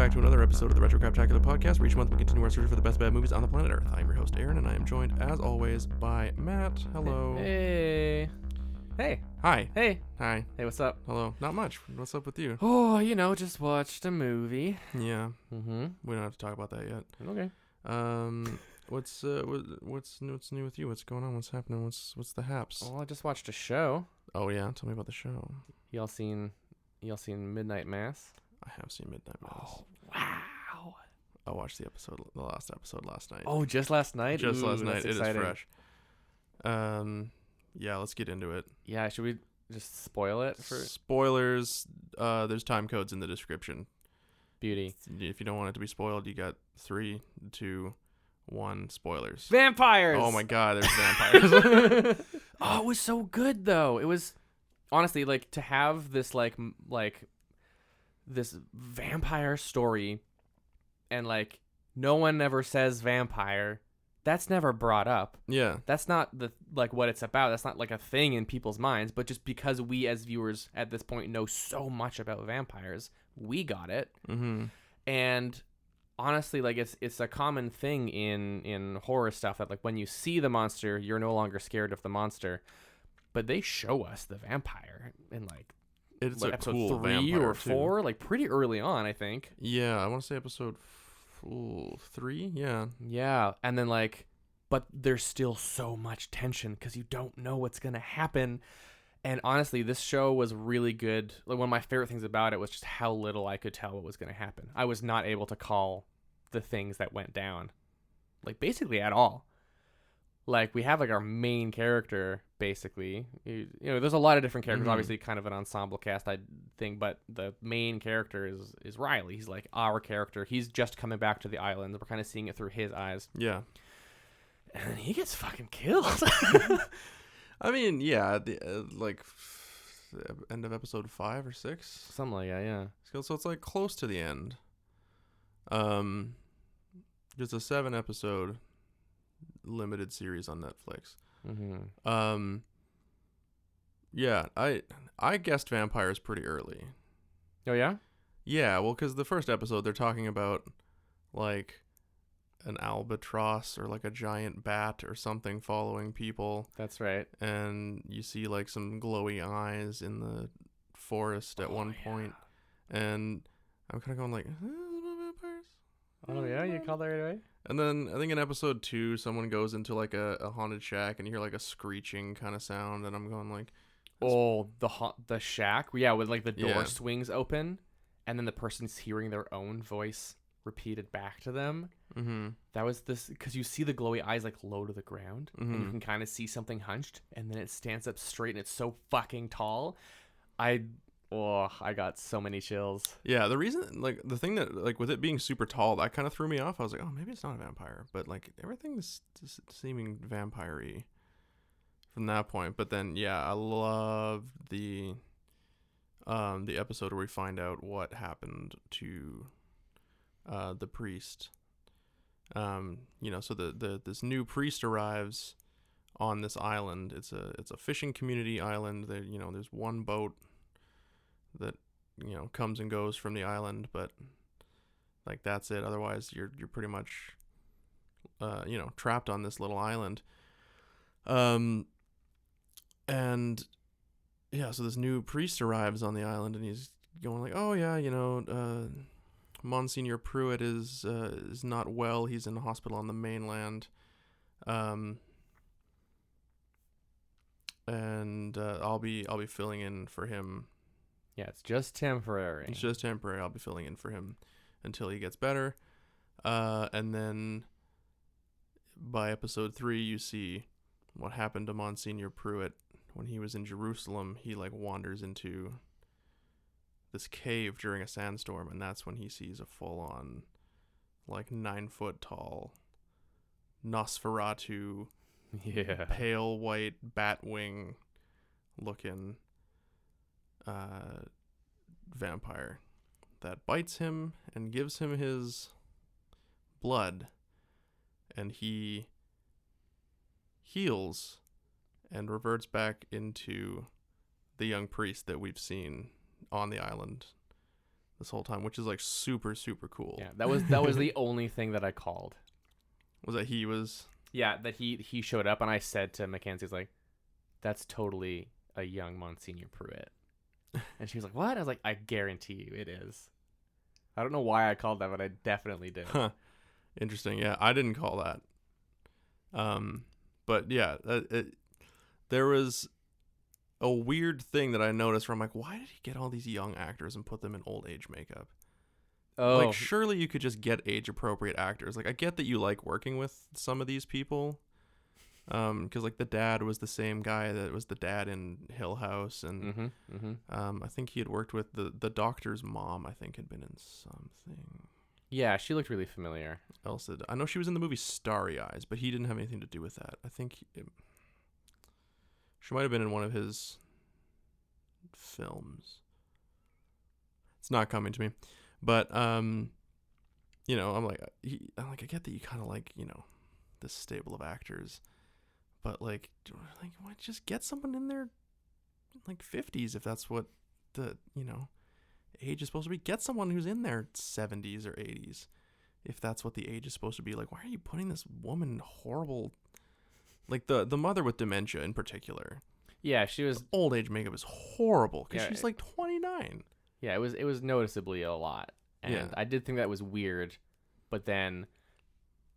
back to another episode of the Retrocrappod podcast, where each month we continue our search for the best bad movies on the planet Earth. I'm your host, Aaron, and I am joined, as always, by Matt. Hello. Hey. Hey. Hi. Hey. Hi. Hey, what's up? Hello. Not much. What's up with you? Oh, just watched a movie. Yeah. Mm-hmm. We don't have to talk about that yet. Okay. What's new with you? What's going on? What's happening? What's the haps? Well, I just watched a show. Oh yeah, tell me about the show. Y'all seen Midnight Mass? I have seen Midnight Mass. Oh, wow. I watched the last episode last night. Oh, just last night? Just Ooh, last night. that's It is exciting. fresh. Yeah, let's get into it. Yeah, should we just spoil it for Spoilers. There's time codes in the description. beauty? If you don't want it to be spoiled, you got 3, 2, 1 spoilers. Vampires! Oh my god, there's vampires. Oh, it was so good, though. It was, honestly, like, to have this, like this vampire story, and, like, no one ever says vampire. That's never brought up. Yeah. That's not what it's about. That's not like a thing in people's minds. But just because we as viewers at this point know so much about vampires, we got it. Mm-hmm. And honestly, like it's a common thing in horror stuff that like when you see the monster, you're no longer scared of the monster. But they show us the vampire in like It's what, a episode cool 3 vampire or 4, too. like pretty early on, I think. Yeah, I want to say episode 3. Yeah. Yeah, and then like, but there's still so much tension because you don't know what's gonna happen. And honestly, this show was really good. Like one of my favorite things about it was just how little I could tell what was gonna happen. I was not able to call the things that went down, like basically at all. Like we have like our main character basically. You know, there's a lot of different characters. Mhm. Obviously, kind of an ensemble cast thing, but the main character is Riley. He's like our character. He's just coming back to the island. We're kind of seeing it through his eyes. Yeah. And he gets fucking killed. I mean, yeah, the end of episode 5 or 6. Something like that, yeah. So it's like close to the end. It's a 7-episode limited series on Netflix. Mm-hmm. Yeah, I guessed vampires pretty early. Oh, yeah? Yeah, well, because the first episode they're talking about like an albatross or like a giant bat or something following people, That's right. and you see like some glowy eyes in the forest at one point, and I'm kind of going like, vampires? Oh, yeah? You called that right away? And then I think in episode 2, someone goes into like a haunted shack, and you hear like a screeching kind of sound, and I'm going like, Oh, the shack? Yeah, with like the door Yeah. swings open, and then the person's hearing their own voice repeated back to them. mm-hmm. That was this, because you see the glowy eyes like low to the ground, and you Mhm. can kind of see something hunched, and then it stands up straight, and it's so fucking tall. I got so many chills. Yeah, the reason, like, the thing that, like, with it being super tall, that kind of threw me off. I was like, oh, maybe it's not a vampire. But, like, everything's just seeming vampire-y from that point. But then, yeah, I loved the episode where we find out what happened to the priest. So this new priest arrives on this island. It's a fishing community island. There, there's one boat that comes and goes from the island, but like that's it. Otherwise you're pretty much trapped on this little island. And yeah, so this new priest arrives on the island, and he's going like, oh yeah, Monsignor Pruitt is not well. He's in the hospital on the mainland. And I'll be filling in for him. Yeah, it's just temporary. It's just temporary. I'll be filling in for him until he gets better. And then by episode 3, you see what happened to Monsignor Pruitt when he was in Jerusalem. He like wanders into this cave during a sandstorm, and that's when he sees a full-on like 9-foot tall Nosferatu, Yeah. pale white bat wing looking vampire that bites him and gives him his blood, and he heals and reverts back into the young priest that we've seen on the island this whole time, which is like super super cool. Yeah, that was the only thing that I called. Was that he was? Yeah, that he showed up, and I said to Mackenzie, like, that's totally a young Monsignor Pruitt. And she was like, what? I was like, I guarantee you it is. I don't know why I called that, but I definitely did. Huh. Interesting. Yeah, I didn't call that. But yeah, there was a weird thing that I noticed where I'm like, why did he get all these young actors and put them in old age makeup? Oh, Like, surely you could just get age appropriate actors. Like, I get that you like working with some of these people. Because like the dad was the same guy that was the dad in Hill House, and I think he had worked with the doctor's mom. I think had been in something yeah, she looked really familiar. else. I know she was in the movie Starry Eyes, but he didn't have anything to do with that. I think she might have been in one of his films. It's not coming to me, but you know, I'm like I get that you kind of like, you know, this stable of actors. But like why just get someone in their like 50s if that's what the, you know, age is supposed to be. Get someone who's in their 70s or 80s if that's what the age is supposed to be. Like, why are you putting this woman in horrible, like the mother with dementia in particular? Yeah, she was. The old age makeup is horrible because Yeah, she's like 29. Yeah, it was noticeably a lot, and Yeah. I did think that was weird, but then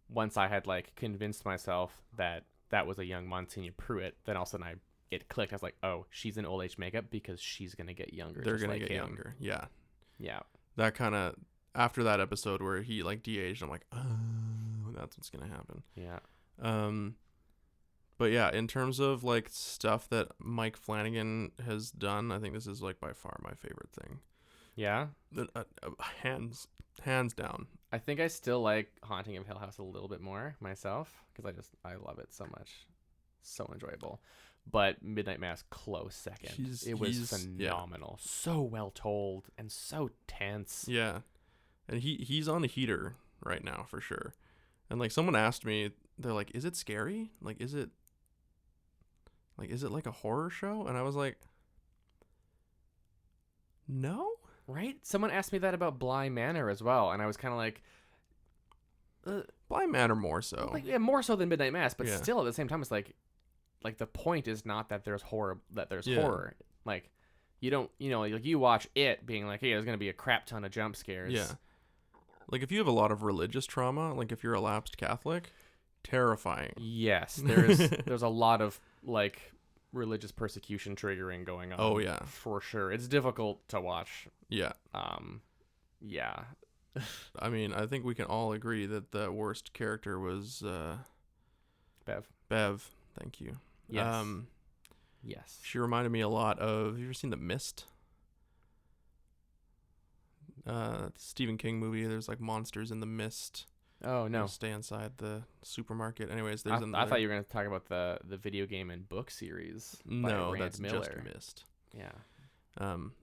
once I had like convinced myself that that was a young Monsignor Pruitt, then all of a sudden it clicked. I was like, oh, she's in old age makeup because she's gonna get younger. They're just gonna like get him. younger. Yeah. Yeah. That kind of, after that episode where he like de-aged, I'm like, oh, that's what's gonna happen. Yeah. But yeah, in terms of like stuff that Mike Flanagan has done, I think this is like by far my favorite thing. Yeah. Hands down. I think I still like Haunting of Hill House a little bit more myself because I love it so much, so enjoyable. But Midnight Mass close second. It was phenomenal, so well told and so tense. Yeah, and he's on a heater right now for sure. And like someone asked me, they're like, "Is it scary? Like, is it like a horror show?" And I was like, "No." Right? Someone asked me that about Bly Manor as well, and I was kind of like, Bly Manor more so. like, yeah, more so than Midnight Mass, but Yeah. still at the same time, it's like the point is not that there's horror, Yeah. horror. Like, you don't, you know, like you watch it being like, hey, there's gonna be a crap ton of jump scares. Yeah. Like if you have a lot of religious trauma, like if you're a lapsed Catholic, terrifying. Yes, there's a lot of like religious persecution triggering going on. Oh yeah, for sure. It's difficult to watch. Yeah. Yeah. I mean, I think we can all agree that the worst character was Bev. Thank you. Yes. Yes. She reminded me a lot of. Have you ever seen The Mist? Stephen King movie. There's like monsters in the mist. Oh no! Stay inside the supermarket. Anyways, I thought you were going to talk about the video game and book series. No, by Rand that's Miller. just Mist. Yeah.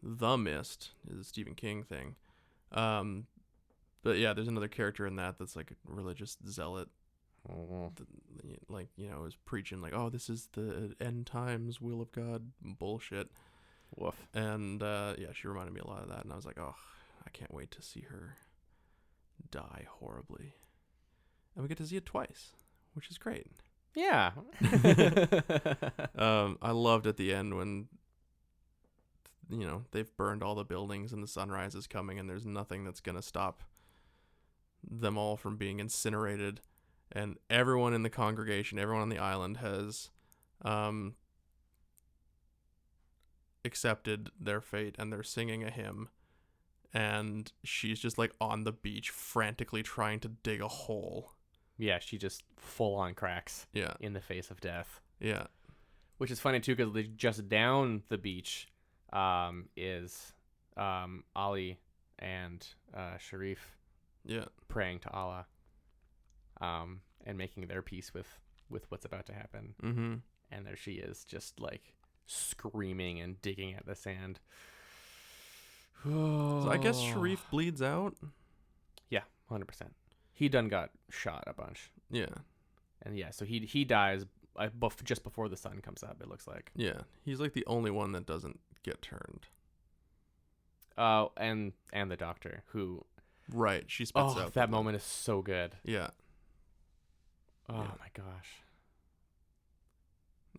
The Mist is a Stephen King thing. But yeah, there's another character in that's like a religious zealot. Like, you know, is preaching like, oh, this is the end times will of God bullshit. Woof. And yeah, she reminded me a lot of that, and I was like, oh, I can't wait to see her die horribly. And we get to see it twice, which is great. Yeah. I loved at the end when, you know, they've burned all the buildings and the sunrise is coming and there's nothing that's going to stop them all from being incinerated. And everyone in the congregation, everyone on the island has accepted their fate, and they're singing a hymn. And she's just like on the beach frantically trying to dig a hole. Yeah, she just full on cracks. Yeah. In the face of death. Yeah. Which is funny too, because just down the beach is Ali and Sharif. Yeah. Praying to Allah. And making their peace with what's about to happen. Mm-hmm. And there she is, just like screaming and digging at the sand. So I guess Sharif bleeds out. Yeah, 100%. He done got shot a bunch. Yeah. And yeah, so he dies just before the sun comes up, it looks like. Yeah. He's like the only one that doesn't get turned. And the doctor who. Right, she spits out that moment is so good. Yeah. Oh Yeah. my gosh.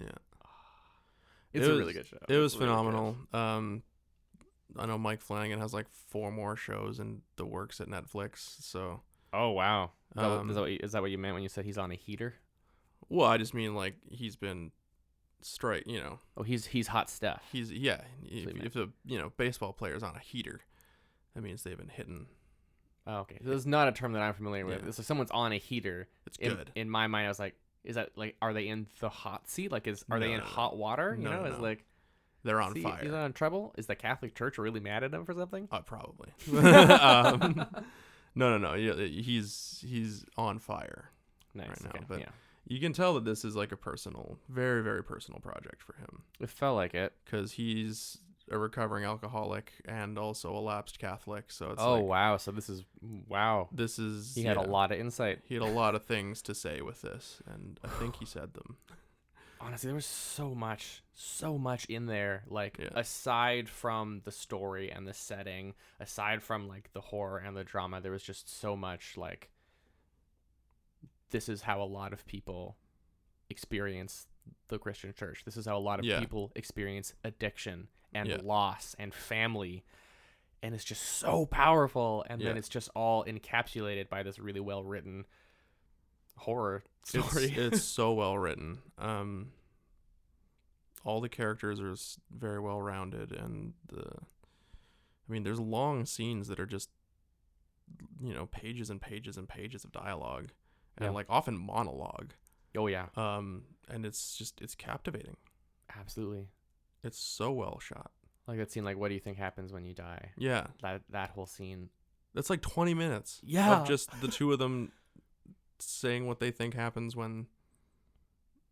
Yeah. It's a really good show. It was It's really phenomenal. I know Mike Flanagan has like 4 more shows in the works at Netflix. So. Oh wow. Is that what you meant when you said he's on a heater? Well, I just mean like he's been strike. Oh, he's hot stuff. He's yeah. If a baseball player's on a heater, that means they've been hitting. Oh, okay. This is not a term that I'm familiar with. Yeah. So someone's on a heater. It's good. In my mind, I was like, is that like, are they in the hot seat? Like, are they in hot water? No, It's like they're on fire. He's on trouble. Is the Catholic Church really mad at him for something? Probably. No. Yeah, he's on fire right now. Okay. But yeah. you can tell that this is like a personal, very, very personal project for him. It felt like it. Because he's a recovering alcoholic and also a lapsed Catholic. So it's wow. So this is This is he had a lot of insight. He had a lot of things to say with this, and I think he said them. Honestly, there was so much in there. Like aside from the story and the setting, aside from like the horror and the drama, there was just so much like. This is how a lot of people experience the Christian church. This is how a lot of people experience addiction and loss and family. And it's just so powerful. And then it's just all encapsulated by this really well-written horror story. It's so well written. All the characters are very well rounded, and there's long scenes that are just pages and pages and pages of dialogue. And like often monologue. Oh yeah. And it's captivating. Absolutely. It's so well shot. Like that scene, like what do you think happens when you die? Yeah. That whole scene. That's like 20 minutes. Yeah. Of just the two of them saying what they think happens when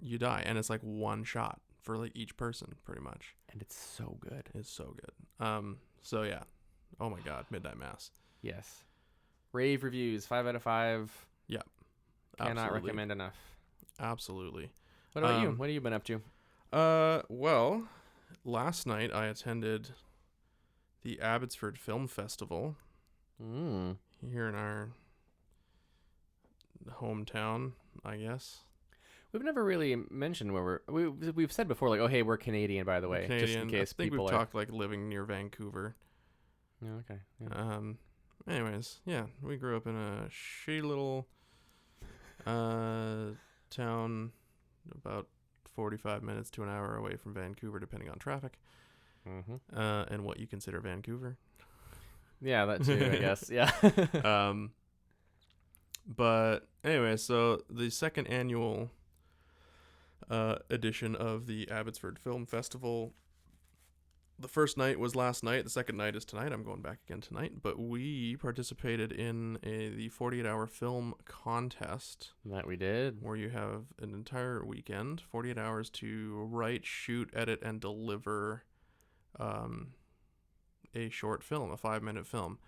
you die, and it's like one shot for like each person, pretty much. And it's so good. It's so good. So yeah. Oh my God, Midnight Mass. Yes. Rave reviews, 5 out of 5. Yeah. Cannot recommend enough. Absolutely. What about you? What have you been up to? Well, last night I attended the Abbotsford Film Festival here in our hometown, I guess. We've never really mentioned where we've said before, like, oh hey, we're Canadian, by the way, Canadian. just in case I think people we've talked like living near Vancouver. Oh, okay. Yeah. Anyways, yeah, we grew up in a shitty little town about 45 minutes to an hour away from Vancouver, depending on traffic. And what you consider Vancouver. Yeah, that too, I guess. Yeah. But anyway, so the second annual edition of the Abbotsford Film Festival. The first night was last night. The second night is tonight. I'm going back again tonight. But we participated in the 48-hour film contest. That we did. Where you have an entire weekend, 48 hours to write, shoot, edit, and deliver a short film, a 5-minute film.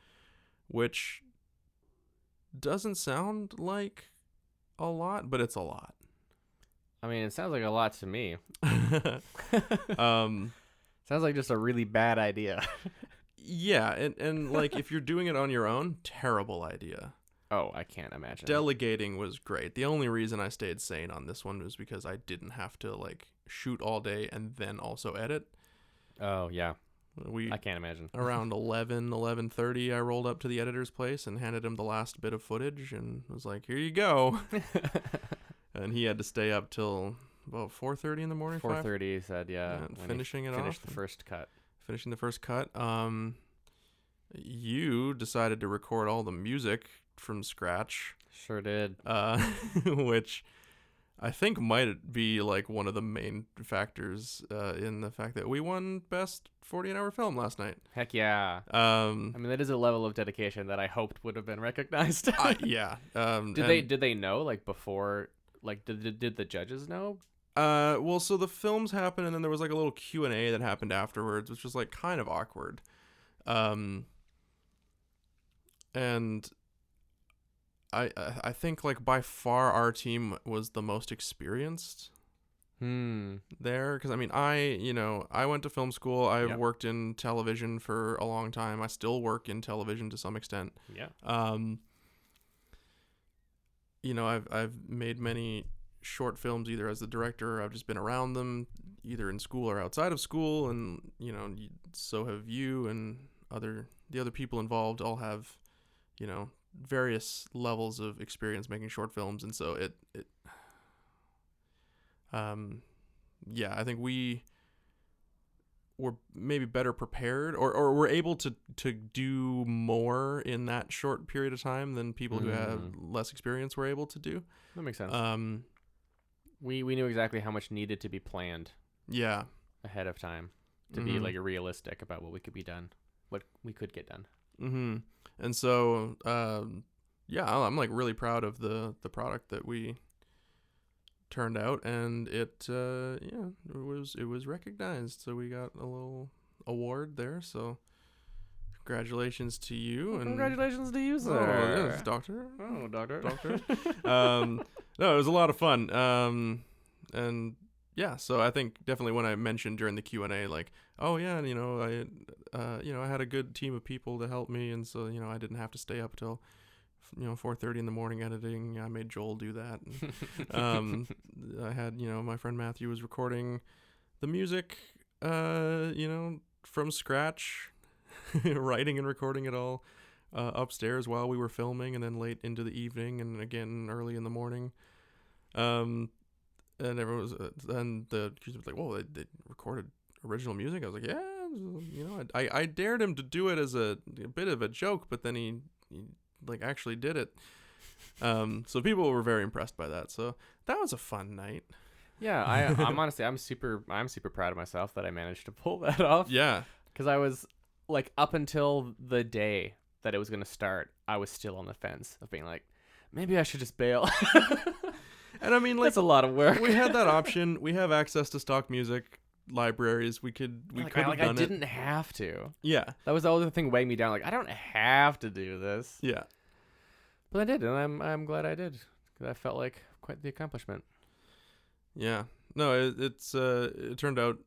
Which doesn't sound like a lot, but it's a lot. I mean, it sounds like a lot to me. Sounds like just a really bad idea. Yeah, and like if you're doing it on your own, terrible idea. Oh, I can't imagine. Delegating was great. The only reason I stayed sane on this one was because I didn't have to like shoot all day and then also edit. Oh, yeah. I can't imagine. Around 11:30, I rolled up to the editor's place and handed him the last bit of footage and was like, "Here you go." And he had to stay up till about 4:30 in the morning. 4:30, he said, yeah. Finishing the first cut. Finishing the first cut. You decided to record all the music from scratch. Sure did. Which I think might be like one of the main factors in the fact that we won best 48-hour film last night. Heck yeah. I mean, that is a level of dedication that I hoped would have been recognized. Yeah. Did they know like before? Like, did the judges know? Well, so the films happened, and then there was like a little Q&A that happened afterwards, which was like kind of awkward. And I think like by far our team was the most experienced. there, because I mean, I went to film school. I've Yep. worked in television for a long time. I still work in television to some extent. Yeah. I've made many short films either as the director, or I've just been around them either in school or outside of school, and so have you and the other people involved all have various levels of experience making short films, and so it I think we were maybe better prepared, or were able to do more in that short period of time than people who have less experience were able to do. That makes sense. We knew exactly how much needed to be planned ahead of time to be like realistic about what we could get done. Mm-hmm. And so I'm like really proud of the product that we turned out, and it was recognized, so we got a little award there, so congratulations to you. And congratulations to you, sir. Oh, yes, doctor. Doctor. No, it was a lot of fun. And yeah, so I think definitely when I mentioned during the Q&A, like, oh yeah, I had a good team of people to help me, and so I didn't have to stay up till 4:30 in the morning editing. I made Joel do that. I had my friend Matthew was recording the music from scratch, writing and recording it all upstairs while we were filming, and then late into the evening, and again early in the morning. And everyone was and the accused was like, whoa, they recorded original music. I was like, yeah, I dared him to do it as a bit of a joke, but then he like actually did it. So people were very impressed by that. So that was a fun night. Yeah, I'm honestly, I'm super proud of myself that I managed to pull that off. Yeah, because I was like, up until the day that it was going to start, I was still on the fence of being like, maybe I should just bail. And I mean, like, that's a lot of work. We had that option. We have access to stock music libraries. We could have done it. I didn't have to. Yeah, that was the other thing weighing me down. Like, I don't have to do this. Yeah, but I did, and I'm glad I did, because I felt like quite the accomplishment. Yeah, no, it turned out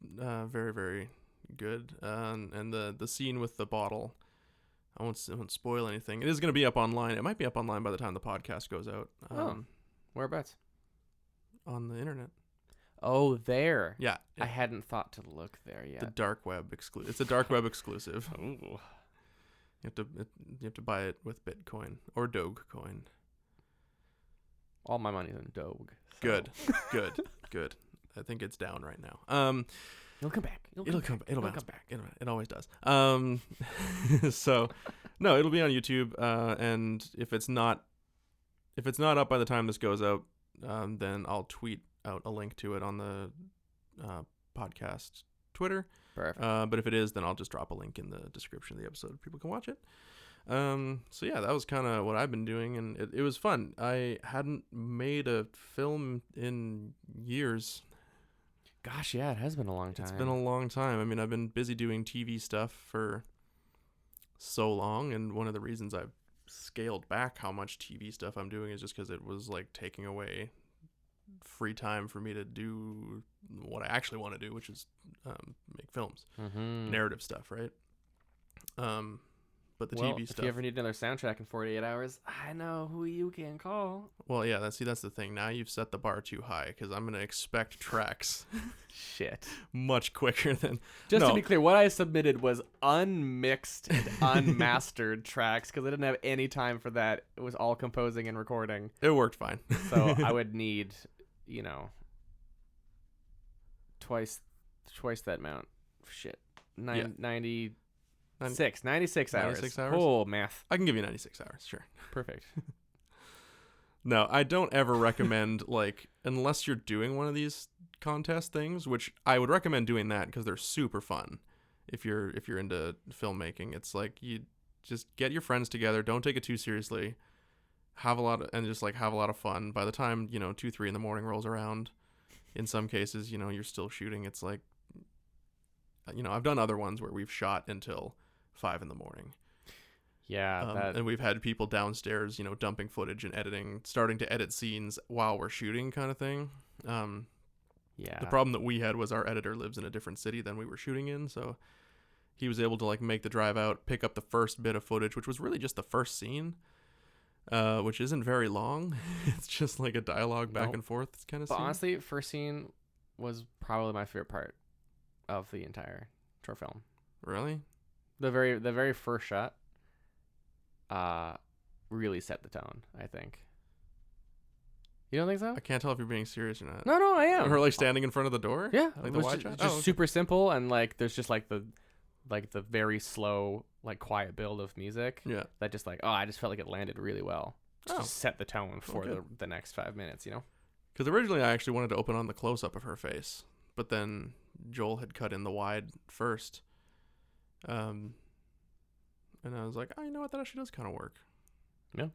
very, very good. And the scene with the bottle, I won't spoil anything. It is going to be up online. It might be up online by the time the podcast goes out. Whereabouts? On the internet. Oh, there. Yeah. I hadn't thought to look there yet. The dark web exclusive. It's a dark web exclusive. Ooh. You have to buy it with Bitcoin or Dogecoin. All my money's in Doge. So. Good. I think it's down right now. It'll come back. It'll bounce back. It always does. So, no, it'll be on YouTube. And if it's not up by the time this goes out, then I'll tweet out a link to it on the podcast Twitter. Perfect. But if it is, then I'll just drop a link in the description of the episode. People can watch it. So yeah, that was kind of what I've been doing, and it was fun. I hadn't made a film in years. Gosh, yeah, it has been a long time. It's been a long time. I mean, I've been busy doing TV stuff for so long, and one of the reasons I've scaled back how much TV stuff I'm doing is just because it was like taking away free time for me to do what I actually want to do, which is make films, narrative stuff, right? But the TV stuff. If you ever need another soundtrack in 48 hours, I know who you can call. Well, yeah, that's the thing. Now you've set the bar too high, because I'm gonna expect tracks. Shit. Much quicker than. Just to be clear, what I submitted was unmixed and unmastered tracks, because I didn't have any time for that. It was all composing and recording. It worked fine. So I would need, twice that amount. Shit. 96 hours. 96 hours? Oh, math. I can give you 96 hours, sure. Perfect. No, I don't ever recommend, like, unless you're doing one of these contest things, which I would recommend doing that because they're super fun. If you're into filmmaking, it's like you just get your friends together, don't take it too seriously, have a lot of fun. By the time 2-3 in the morning rolls around, in some cases you're still shooting. It's like I've done other ones where we've shot until 5 in the morning. Yeah, and we've had people downstairs, dumping footage and starting to edit scenes while we're shooting, kind of thing. Yeah. The problem that we had was our editor lives in a different city than we were shooting in, so he was able to like make the drive out, pick up the first bit of footage, which was really just the first scene, which isn't very long. It's just like a dialogue back and forth kind of But scene. honestly, first scene was probably my favorite part of the entire short film. Really? The very first shot really set the tone, I think. You don't think so? I can't tell if you're being serious or not. No, I am. Her like standing in front of the door? Yeah, Like it the was wide just shot? Okay. super simple, and like there's just like the very slow, like quiet build of music. Yeah. That just like I just felt like it landed really well. Just set the tone for the next 5 minutes, you know? Because originally I actually wanted to open on the close up of her face, but then Joel had cut in the wide first. And I was like, you know what? That actually does kind of work. Yeah.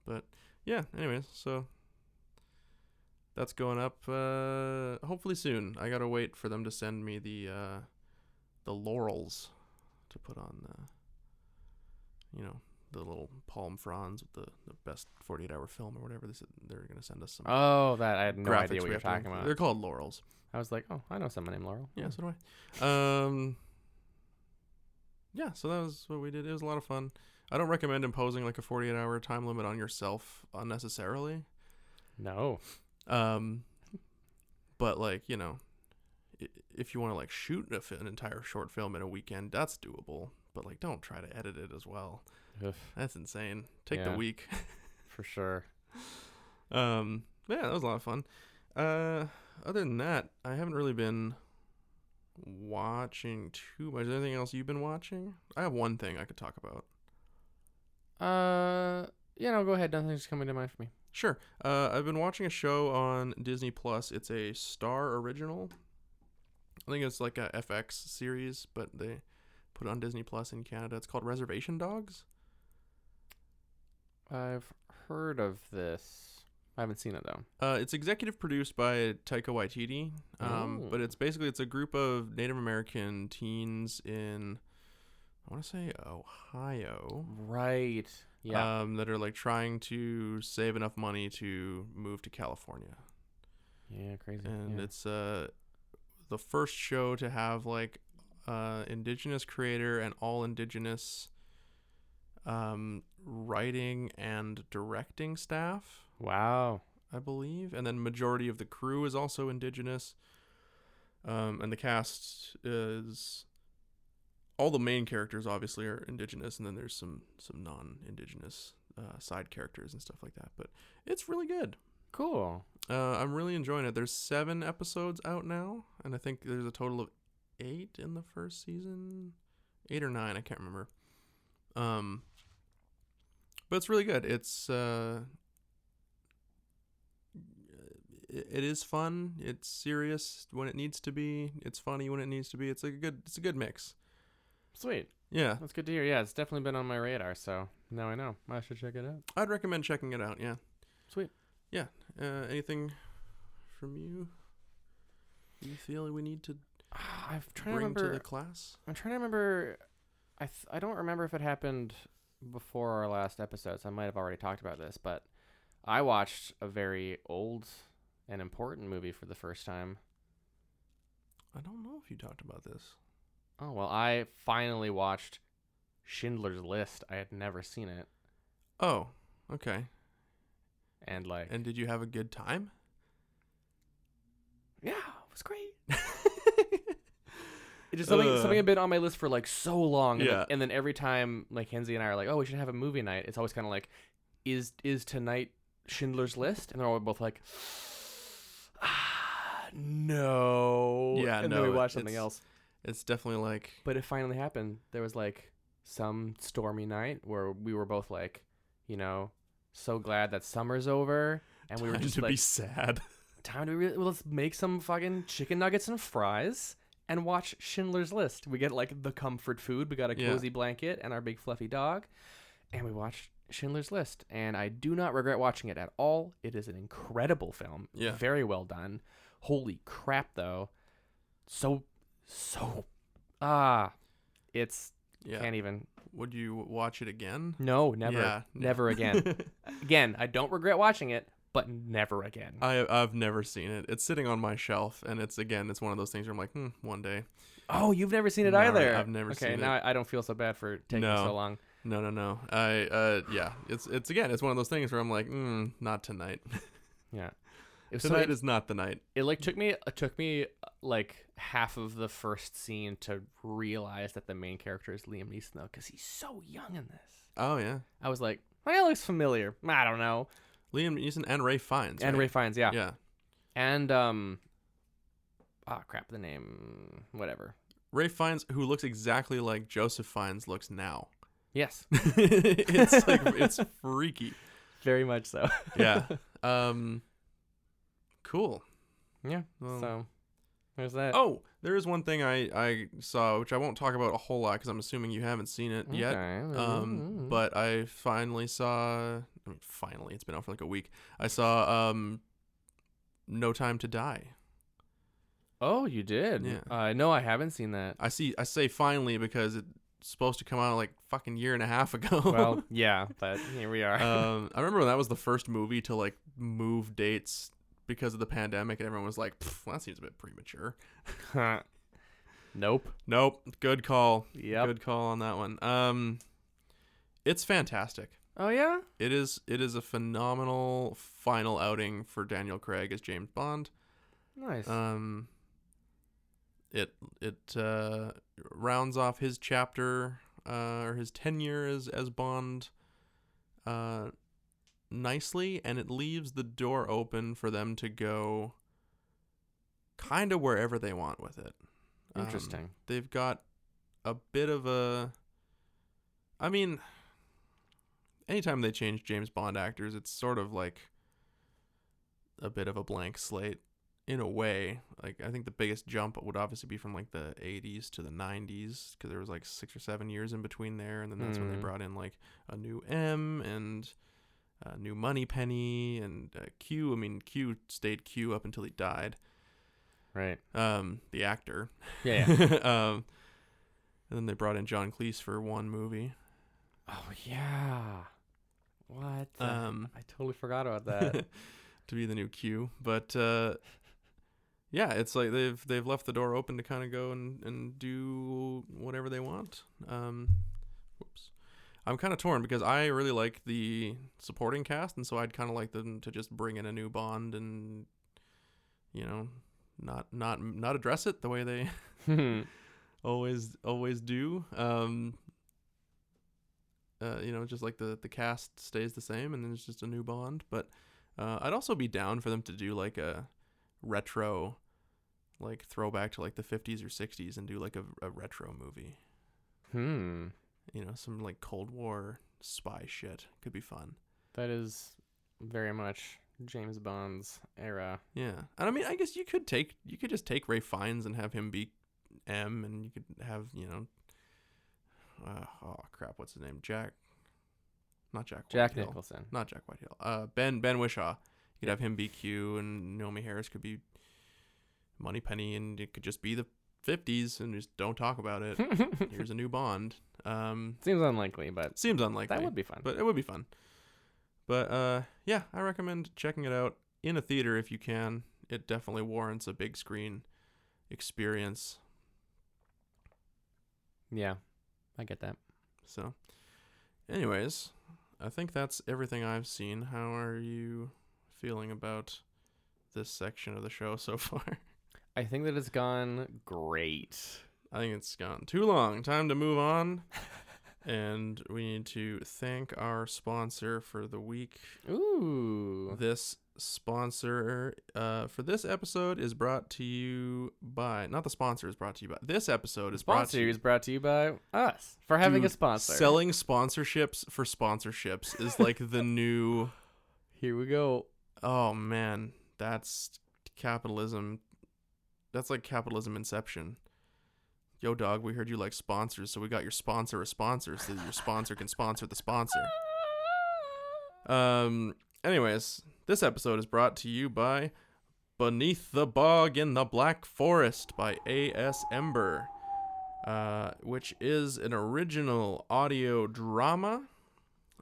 But yeah, anyways, so that's going up hopefully soon. I gotta wait for them to send me the laurels to put on the little palm fronds with the best 48-hour film or whatever. They said they're gonna send us some. Oh, that I had no idea graphics what we you're have to talking include. about. They're called laurels. I was like, I know someone named Laurel. Yeah, so do I. Yeah, so that was what we did. It was a lot of fun. I don't recommend imposing like a 48-hour time limit on yourself unnecessarily. No. But like, if you want to like shoot an entire short film in a weekend, that's doable. But like, don't try to edit it as well. That's insane. Take the week. For sure. Yeah, that was a lot of fun. Other than that, I haven't really been watching too much. Is there anything else you've been watching? I have one thing I could talk about. Go ahead. Nothing's coming to mind for me. Sure. I've been watching a show on Disney Plus. It's a Star original. I think it's like a FX series, but they put it on Disney Plus in Canada. It's called Reservation Dogs. I've heard of this. I haven't seen it though. It's executive produced by Taika Waititi. But it's a group of Native American teens in, I want to say Ohio. Right. Yeah. That are like trying to save enough money to move to California. Yeah, crazy. And it's the first show to have like indigenous creator and all indigenous writing and directing staff. Wow. I believe. And then majority of the crew is also indigenous. And the cast is, all the main characters obviously are indigenous, and then there's some non-indigenous side characters and stuff like that. But it's really good. Cool. I'm really enjoying it. There's 7 episodes out now, and I think there's a total of 8 in the first season. 8 or 9, I can't remember. But it's really good. It's it is fun. It's serious when it needs to be. It's funny when it needs to be. It's a good mix. Sweet. Yeah. That's good to hear. Yeah, it's definitely been on my radar, so now I know. I should check it out. I'd recommend checking it out, yeah. Sweet. Yeah. Anything from you feel we need to bring to the class? I'm trying to remember. I don't remember if it happened before our last episode, so I might have already talked about this, but I watched a very old and important movie for the first time. I don't know if you talked about this. Oh, well, I finally watched Schindler's List. I had never seen it. Oh, okay. And did you have a good time? Yeah, it was great. It's just something had been on my list for like so long. And then every time like Kenzie and I are like, oh, we should have a movie night, it's always kind of like, is tonight Schindler's List? And they're all both like, no. Yeah, and no. then we watch something else. It's definitely like... But it finally happened. There was like some stormy night where we were both like, so glad that summer's over. And we were just like... be sad. Time to let's make some fucking chicken nuggets and fries and watch Schindler's List. We get like the comfort food. We got a cozy blanket and our big fluffy dog. And we watched Schindler's List. And I do not regret watching it at all. It is an incredible film. Yeah. Very well done. Holy crap, though. It's can't even. Would you watch it again? No, never. Yeah. Never again. Again, I don't regret watching it, but never again. I've never seen it. It's sitting on my shelf, and it's one of those things where I'm like, one day. Oh, you've never seen it No, either. I've never seen it. Okay, now I don't feel so bad for taking so long. No. Yeah. It's one of those things where I'm like, not tonight. Yeah. Tonight is not the night. It took me like half of the first scene to realize that the main character is Liam Neeson though, because he's so young in this. Oh yeah. I was like, that looks familiar. I don't know. Liam Neeson and Ray Fiennes. And right? Ray Fiennes, yeah. Yeah. And crap, the name, whatever. Ray Fiennes, who looks exactly like Joseph Fiennes looks now. Yes. it's freaky. Very much so. Yeah. Cool. Yeah. Well, so there's that. Oh, there is one thing I saw, which I won't talk about a whole lot because I'm assuming you haven't seen it yet. But I finally saw. Finally, it's been out for like a week. I saw No Time to Die. Oh, you did? Yeah. No, I haven't seen that. I say finally because it's supposed to come out like fucking year and a half ago. Well, yeah, but here we are. I remember when that was the first movie to like move dates because of the pandemic, and everyone was like, well, that seems a bit premature. Nope. Good call. Yep. Good call on that one. It's fantastic. Oh yeah? It is a phenomenal final outing for Daniel Craig as James Bond. Nice. It rounds off his chapter or his tenure as Bond nicely, and it leaves the door open for them to go kind of wherever they want with it. Interesting. They've got a bit of a... I mean, anytime they change James Bond actors, it's sort of like a bit of a blank slate in a way. Like, I think the biggest jump would obviously be from like the 80s to the 90s, because there was like 6 or 7 years in between there, and then that's when they brought in like a new M and a new Moneypenny and Q. I mean, Q stayed Q up until he died. Right. The actor. Yeah. And then they brought in John Cleese for one movie. Oh yeah. What? I totally forgot about that. To be the new Q, but yeah, it's like they've left the door open to kind of go and do whatever they want. Whoops. I'm kind of torn because I really like the supporting cast, and so I'd kind of like them to just bring in a new Bond and, you know, not address it the way they always do. You know, just like the cast stays the same, and then it's just a new Bond. But I'd also be down for them to do like a retro, like throwback to like the 50s or 60s, and do like a retro movie. You know, some like Cold War spy shit could be fun. That is very much James Bond's era. Yeah, and I mean, I guess you could just take Ray Fiennes and have him be M, and you could have, you know, oh crap, what's his name? Jack Nicholson. Not Jack Whitehill. Ben Whishaw. You could have him be Q, and Naomi Harris could be Moneypenny, and it could just be the 50s, and just don't talk about it. Here's a new Bond. Seems unlikely, but that would be fun. But it would be fun. But yeah, I recommend checking it out in a theater if you can. It definitely warrants a big screen experience. Yeah, I get that. So, anyways, I think that's everything I've seen. How are you feeling about this section of the show so far? I think that it's gone great. I think it's gone too long. Time to move on. And we need to thank our sponsor for the week. Ooh. This sponsor for this episode is brought to you by... Not the sponsor is brought to you by... This episode is brought to you by us for having a sponsor. Selling sponsorships for sponsorships is like the new... Here we go. Oh, man. That's capitalism. That's like capitalism inception. Yo, dog, we heard you like sponsors, so we got your sponsor a sponsor so that your sponsor can sponsor the sponsor. Anyways, this episode is brought to you by Beneath the Bog in the Black Forest by A.S. Ember, which is an original audio drama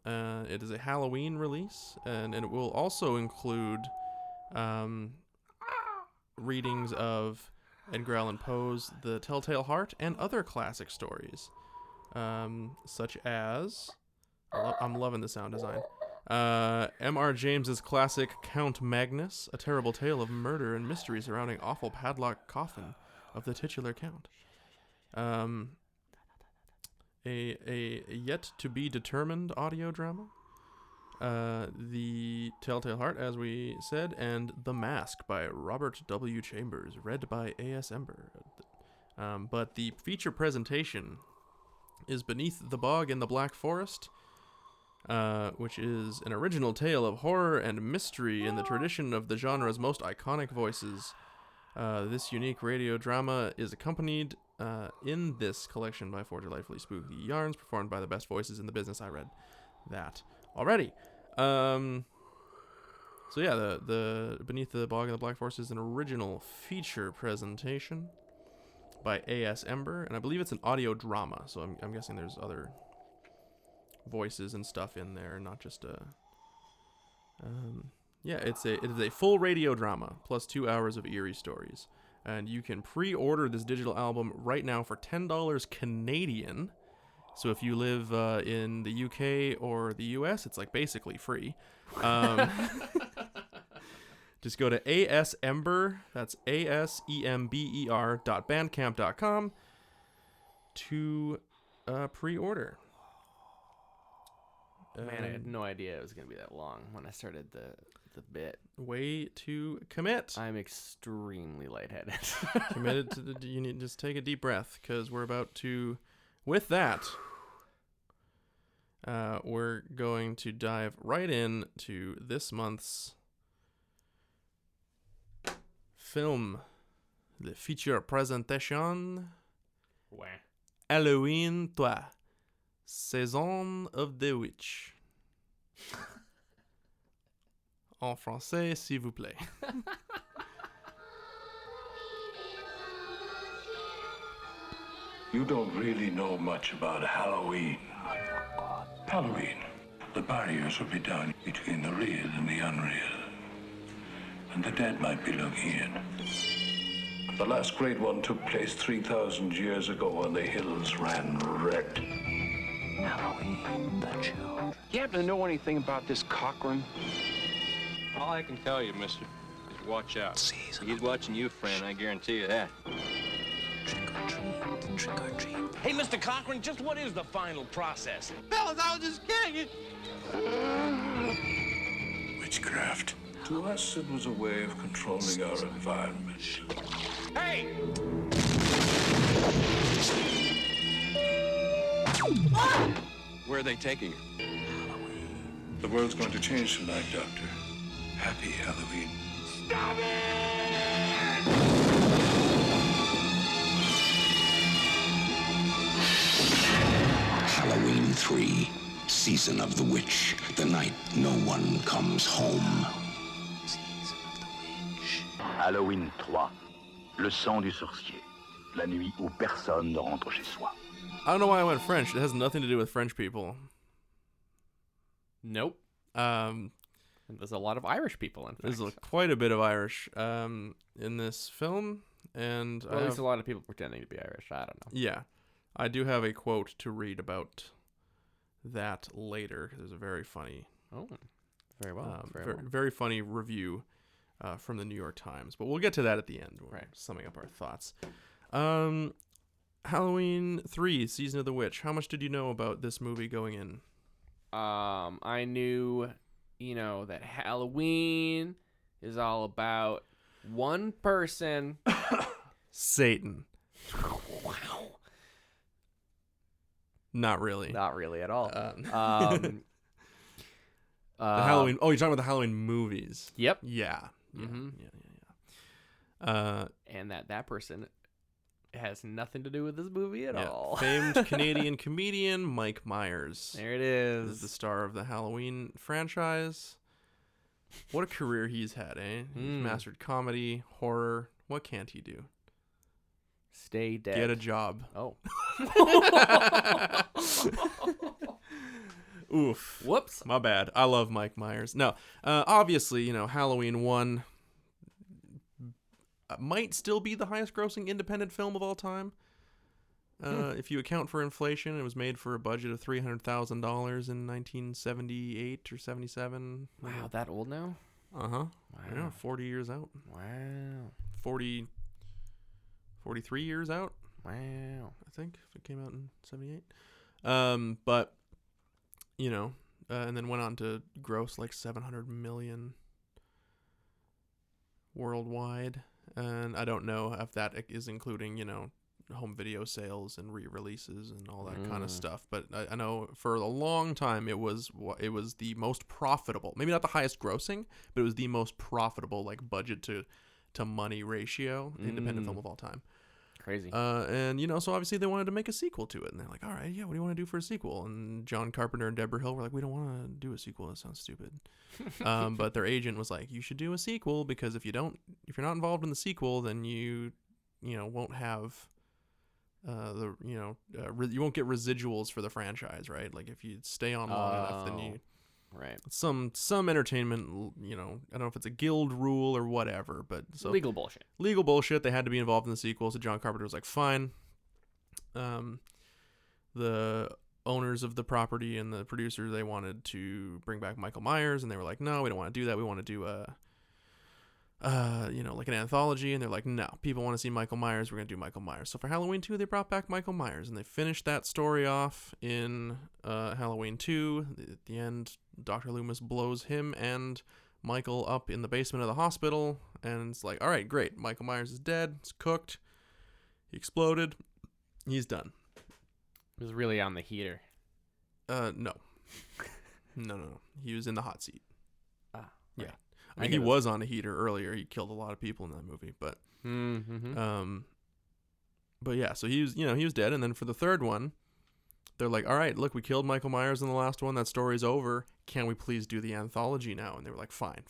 It is a Halloween release, and it will also include readings of Edgar Allan Poe's The Telltale Heart and other classic stories, such as... I'm loving the sound design. M.R. James's classic Count Magnus, a terrible tale of murder and mystery surrounding awful padlock coffin of the titular count. A yet to be determined audio drama. The Telltale Heart, as we said, and The Mask by Robert W. Chambers, read by A.S. Ember. But the feature presentation is Beneath the Bog in the Black Forest, which is an original tale of horror and mystery in the tradition of the genre's most iconic voices. This unique radio drama is accompanied in this collection by 4 delightfully spooky yarns performed by the best voices in the business. I read that already. So yeah, the Beneath the Bog in the Black Forest is an original feature presentation by A.S. Ember, and I believe it's an audio drama, so I'm guessing there's other voices and stuff in there, not just a... it is a full radio drama, plus 2 hours of eerie stories. And you can pre-order this digital album right now for $10 Canadian. So if you live in the UK or the US, it's like basically free. Just go to ASEmber, that's ASEMBER.bandcamp.com to pre-order. Man, I had no idea it was going to be that long when I started the bit. Way to commit. I'm extremely lightheaded. Committed to you need just take a deep breath, because we're about to, with that, we're going to dive right in to this month's film, the feature presentation, Halloween 3, Saison of the Witch. En français, s'il vous plaît. You don't really know much about Halloween. Halloween. The barriers will be down between the real and the unreal. And the dead might be looking in. The last great one took place 3,000 years ago when the hills ran red. Halloween, the children. You happen to know anything about this Cochran? All I can tell you, mister, is watch out. He's watching you, friend, I guarantee you that. Trick or treat, trick or treat. Hey, Mr. Cochran, just what is the final process? Fellas, I was just kidding. Witchcraft. To us, it was a way of controlling our environment. Hey! Where are they taking you? Halloween. The world's going to change tonight, Doctor. Happy Halloween. Stop it! Halloween 3, Season of the Witch, the night no one comes home. Season of the Witch. Halloween 3, le sang du sorcier, la nuit où personne ne rentre chez soi. I don't know why I went French. It has nothing to do with French people. Nope. There's a lot of Irish people, in fact. There's quite a bit of Irish in this film, and Well, at least a lot of people pretending to be Irish. I don't know. Yeah, I do have a quote to read about that later. There's a very funny, Very well. very funny review from the New York Times. But we'll get to that at the end. We're Right. summing up our thoughts. Halloween 3, Season of the Witch. How much did you know about this movie going in? I knew, that Halloween is all about one person. Satan. Wow. Not really. Not really at all. The Halloween. Oh, you're talking about the Halloween movies. Yep. Yeah. Mm-hmm. Yeah. And that person has nothing to do with this movie at all. Famed Canadian comedian Mike Myers. There it Is is. the star of the Halloween franchise. What a career he's had, eh? He's mastered comedy, horror. What can't he do? Stay dead. Get a job. Oh. Oof. Whoops. My bad. I love Mike Myers. No, obviously, Halloween 1 might still be the highest grossing independent film of all time. If you account for inflation, it was made for a budget of $300,000 in 1978 or 77. Wow, that old now? Uh-huh. Wow. Yeah, 40 years out. Wow. 43 years out. Wow. I think, if it came out in 78. But, and then went on to gross like 700 million worldwide. And I don't know if that is including, home video sales and re-releases and all that kind of stuff. But I know for a long time it was the most profitable, maybe not the highest grossing, but it was the most profitable like budget to money ratio independent film of all time. Crazy. And so obviously they wanted to make a sequel to it, and they're like, all right, yeah, what do you want to do for a sequel? And John Carpenter and Deborah Hill were like, we don't want to do a sequel. That sounds stupid. But their agent was like, you should do a sequel, because if you're not involved in the sequel, then you won't have you won't get residuals for the franchise, right? Like if you stay on long enough, then you. Right. Some entertainment, I don't know if it's a guild rule or whatever, but so legal bullshit. Legal bullshit. They had to be involved in the sequel, so John Carpenter was like, fine. The owners of the property and the producers, they wanted to bring back Michael Myers, and they were like, no, we don't want to do that. We want to do like an anthology, and they're like, no, people want to see Michael Myers, we're going to do Michael Myers. So for Halloween 2, they brought back Michael Myers, and they finished that story off in Halloween 2. At the end, Dr. Loomis blows him and Michael up in the basement of the hospital, and it's like, all right, great, Michael Myers is dead, it's cooked, he exploded, he's done. He was really on the heater. No. No. He was in the hot seat. Ah, yeah. right. I mean, he was on a heater earlier. He killed a lot of people in that movie, but but yeah, so he was dead. And then for the third one, they're like, all right, look, we killed Michael Myers in the last one. That story's over. Can we please do the anthology now? And they were like, fine.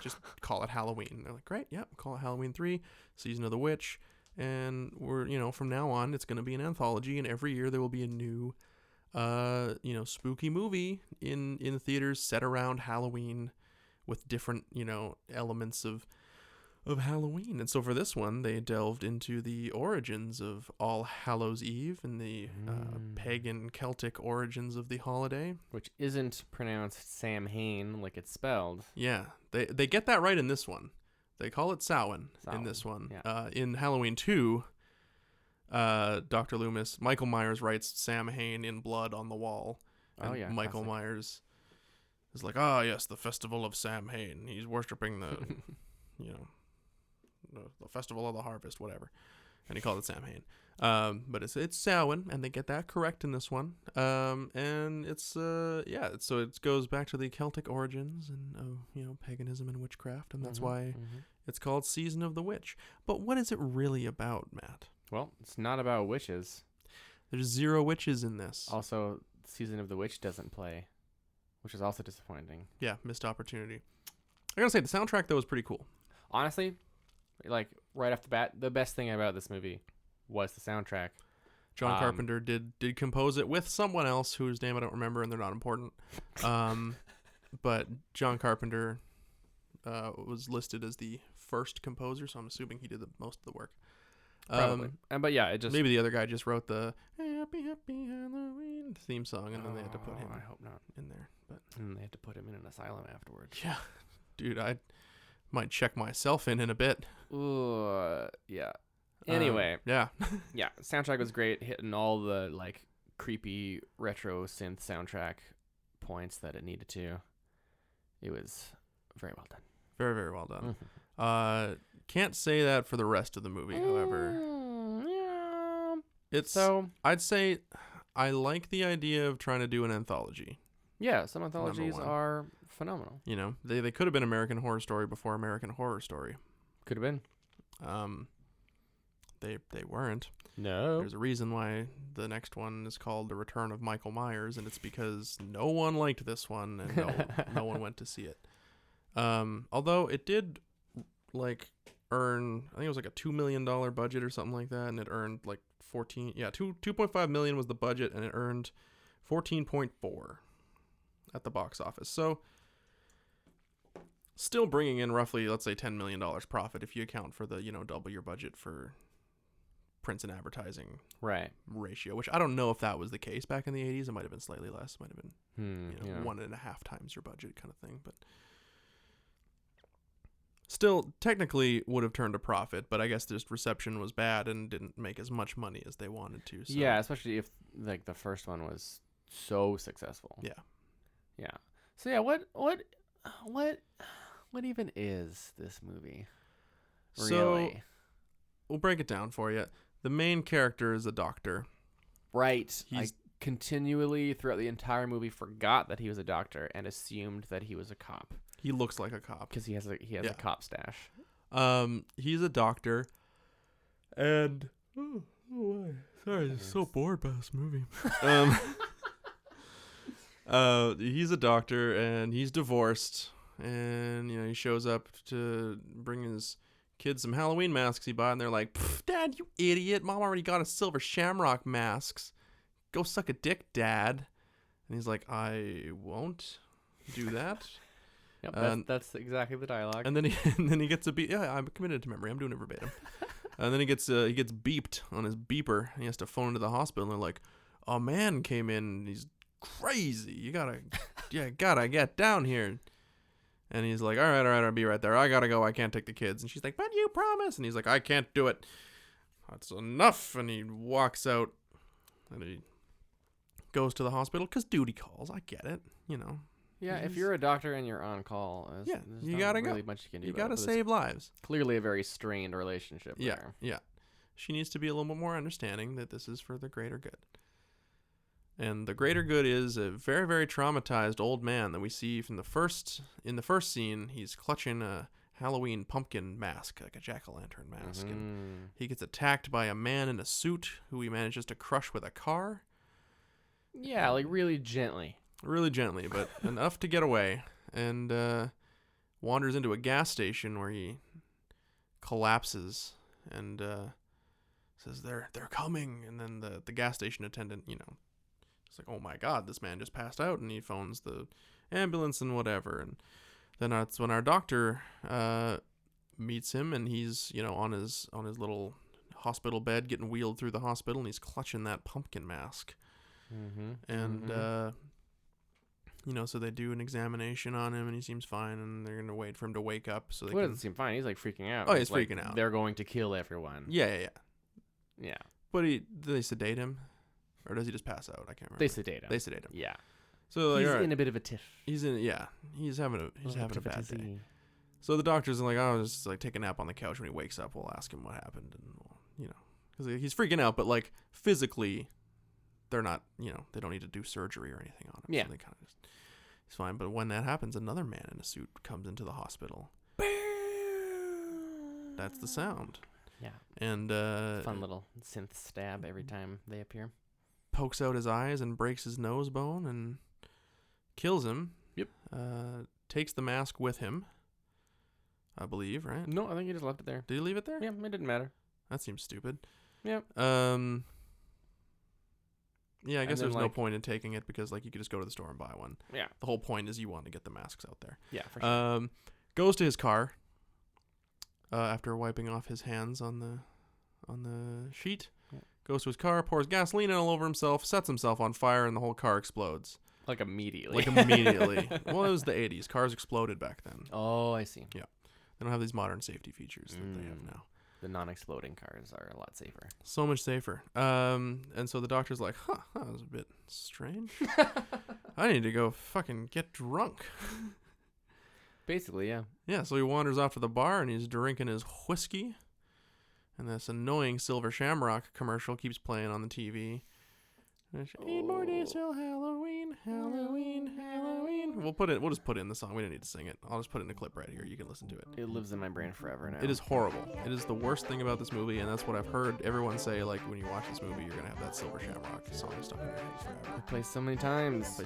Just call it Halloween. And they're like, great, yeah, we'll call it Halloween 3, Season of the Witch. And we're, from now on, it's going to be an anthology, and every year there will be a new, spooky movie in theaters set around Halloween, with different, elements of Halloween. And so for this one, they delved into the origins of All Hallows Eve and the pagan Celtic origins of the holiday. Which isn't pronounced Samhain like it's spelled. Yeah, they get that right in this one. They call it Samhain in this one. Yeah. In Halloween 2, Dr. Loomis, Michael Myers writes Samhain in blood on the wall. And Michael classic. Myers is like, yes, the festival of Samhain. He's worshiping the, the festival of the harvest, whatever. And he called it Samhain. But it's Samhain, and they get that correct in this one. And it's, so it goes back to the Celtic origins and, paganism and witchcraft, and that's why it's called Season of the Witch. But what is it really about, Matt? Well, it's not about witches. There's 0 witches in this. Also, Season of the Witch doesn't play, which is also disappointing. Yeah, missed opportunity. I gotta say, the soundtrack, though, was pretty cool. Honestly, like, right off the bat, the best thing about this movie was the soundtrack. John Carpenter did compose it with someone else whose name I don't remember, and they're not important. But John Carpenter was listed as the first composer, so I'm assuming he did most of the work. Probably. But yeah, it just... Maybe the other guy just wrote the Happy Halloween theme song, and then they had to put him I hope not. in there. But And they had to put him in an asylum afterwards. yeah, dude, I might check myself in a bit. Ooh, yeah. Anyway. Yeah. Yeah, soundtrack was great, hitting all the, like, creepy retro synth soundtrack points that it needed to. It was very well done. Very, very well done. Mm-hmm. Can't say that for the rest of the movie, however. Yeah. I'd say I like the idea of trying to do an anthology. Yeah, some anthologies are phenomenal. They could have been American Horror Story before American Horror Story. Could have been. They weren't. No. There's a reason why the next one is called The Return of Michael Myers, and it's because no one liked this one, and no one went to see it. Although it did, like, earn, I think it was like a $2 million budget or something like that, and it earned like 2.5 million was the budget, and it earned 14.4. at the box office. So still bringing in roughly, let's say, $10 million profit if you account for the, double your budget for prints and advertising ratio, which I don't know if that was the case back in the 80s. It might have been slightly less. It might have been 1.5 times your budget kind of thing. But still, technically would have turned a profit, but I guess just reception was bad and didn't make as much money as they wanted to. So. Yeah, especially if like the first one was so successful. Yeah. So yeah, what even is this movie? Really? So we'll break it down for you. The main character is a doctor. Right. I continually throughout the entire movie forgot that he was a doctor and assumed that he was a cop. He looks like a cop because he has a cop stash. He's a doctor, and sorry, I'm so bored by this movie. He's a doctor and he's divorced, and he shows up to bring his kids some Halloween masks he bought, and they're like, "Dad, you idiot! Mom already got us silver shamrock masks. Go suck a dick, Dad." And he's like, "I won't do that." Yep, that's exactly the dialogue. And then he gets a beep. Yeah, I'm committed to memory. I'm doing it verbatim. And then he gets beeped on his beeper. And he has to phone into the hospital. And they're like, "A man came in. He's crazy. You gotta get down here." And he's like, all right, I'll be right there. I gotta go. I can't take the kids. And she's like, "But you promised." And he's like, "I can't do it. That's enough." And he walks out. And he goes to the hospital because duty calls. I get it. Yeah, if you're a doctor and you're on call, there's you not gotta really go. much you can do. You gotta save lives. Clearly a very strained relationship there. Yeah. She needs to be a little bit more understanding that this is for the greater good. And the greater good is a very, very traumatized old man that we see in the first scene. He's clutching a Halloween pumpkin mask, like a jack-o'-lantern mask. And he gets attacked by a man in a suit who he manages to crush with a car. Yeah, like really gently. Really gently, but enough to get away. And wanders into a gas station where he collapses and says, they're coming. And then the gas station attendant, it's like, "Oh my God, this man just passed out," and he phones the ambulance and whatever. And then that's when our doctor meets him, and he's on his little hospital bed getting wheeled through the hospital, and he's clutching that pumpkin mask. And so they do an examination on him, and he seems fine, and they're gonna wait for him to wake up. So What doesn't seem fine? He's like freaking out. Oh, he's freaking out. They're going to kill everyone. Yeah. But do they sedate him? Or does he just pass out? I can't remember. They sedate him. Yeah. So he's in a bit of a tiff. He's having a bad day. So the doctor's like, "Oh, just like take a nap on the couch." When he wakes up, we'll ask him what happened, and because he's freaking out, but like physically, they're not, they don't need to do surgery or anything on him. Yeah. So they kind of he's fine. But when that happens, another man in a suit comes into the hospital. That's the sound. Yeah. And fun little synth stab every time they appear. Pokes out his eyes and breaks his nose bone and kills him. Yep. Takes the mask with him, I believe, right? No, I think he just left it there. Did he leave it there? Yeah, it didn't matter. That seems stupid. Yep. Yeah, I guess there's no point in taking it because you could just go to the store and buy one. Yeah. The whole point is you want to get the masks out there. Yeah, for sure. Goes to his car after wiping off his hands on the sheet. Yeah. Goes to his car, pours gasoline all over himself, sets himself on fire, and the whole car explodes. Like immediately. Well, it was the 80s. Cars exploded back then. Oh, I see. Yeah. They don't have these modern safety features that they have now. The non-exploding cars are a lot safer. So much safer. And so the doctor's like, that was a bit strange. I need to go fucking get drunk. Basically, yeah. Yeah, so he wanders off to the bar and he's drinking his whiskey. And this annoying Silver Shamrock commercial keeps playing on the TV. 8 more days till Halloween, Halloween, Halloween. We'll just put in the song. We don't need to sing it. I'll just put it in a clip right here. You can listen to it. It lives in my brain forever now. It is horrible. It is the worst thing about this movie, and that's what I've heard everyone say. Like when you watch this movie, you're gonna have that Silver Shamrock song stuck in your head forever. It plays so many times.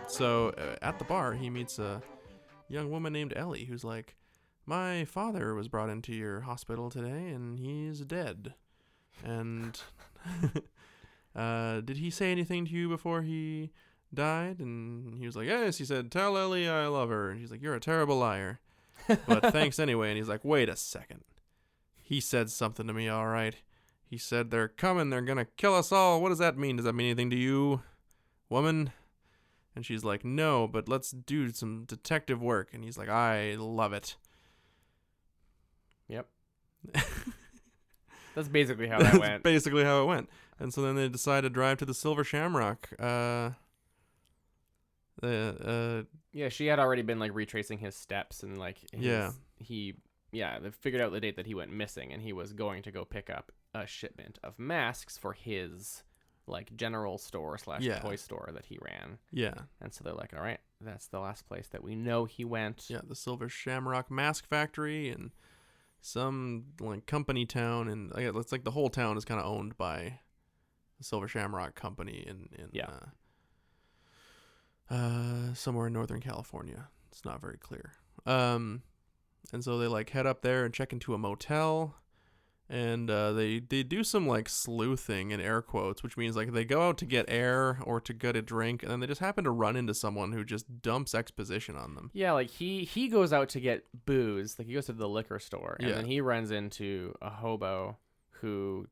So at the bar, he meets a young woman named Ellie, who's like, "My father was brought into your hospital today, and he's dead. And did he say anything to you before he died? And he was like, yes. He said, tell Ellie I love her. And she's like, you're a terrible liar. But thanks anyway. And he's like, wait a second. He said something to me, all right. He said, they're coming. They're going to kill us all. What does that mean? Does that mean anything to you, woman? And she's like, no, but let's do some detective work. And he's like, I love it. Yep. That's basically how that went. Basically how it went. And so then they decide to drive to the Silver Shamrock. Yeah, she had already been like retracing his steps and like they figured out the date that he went missing, and he was going to go pick up a shipment of masks for his like general store / toy store that he ran. Yeah. And so they're like, all right, that's the last place that we know he went. Yeah, the Silver Shamrock Mask Factory and some like company town, and it's like the whole town is kind of owned by the Silver Shamrock Company in somewhere in Northern California. It's not very clear. And so they like head up there and check into a motel. And they do some like sleuthing in air quotes, which means like they go out to get air or to get a drink, and then they just happen to run into someone who just dumps exposition on them. Yeah, like he goes out to get booze, like he goes to the liquor store, and then he runs into a hobo who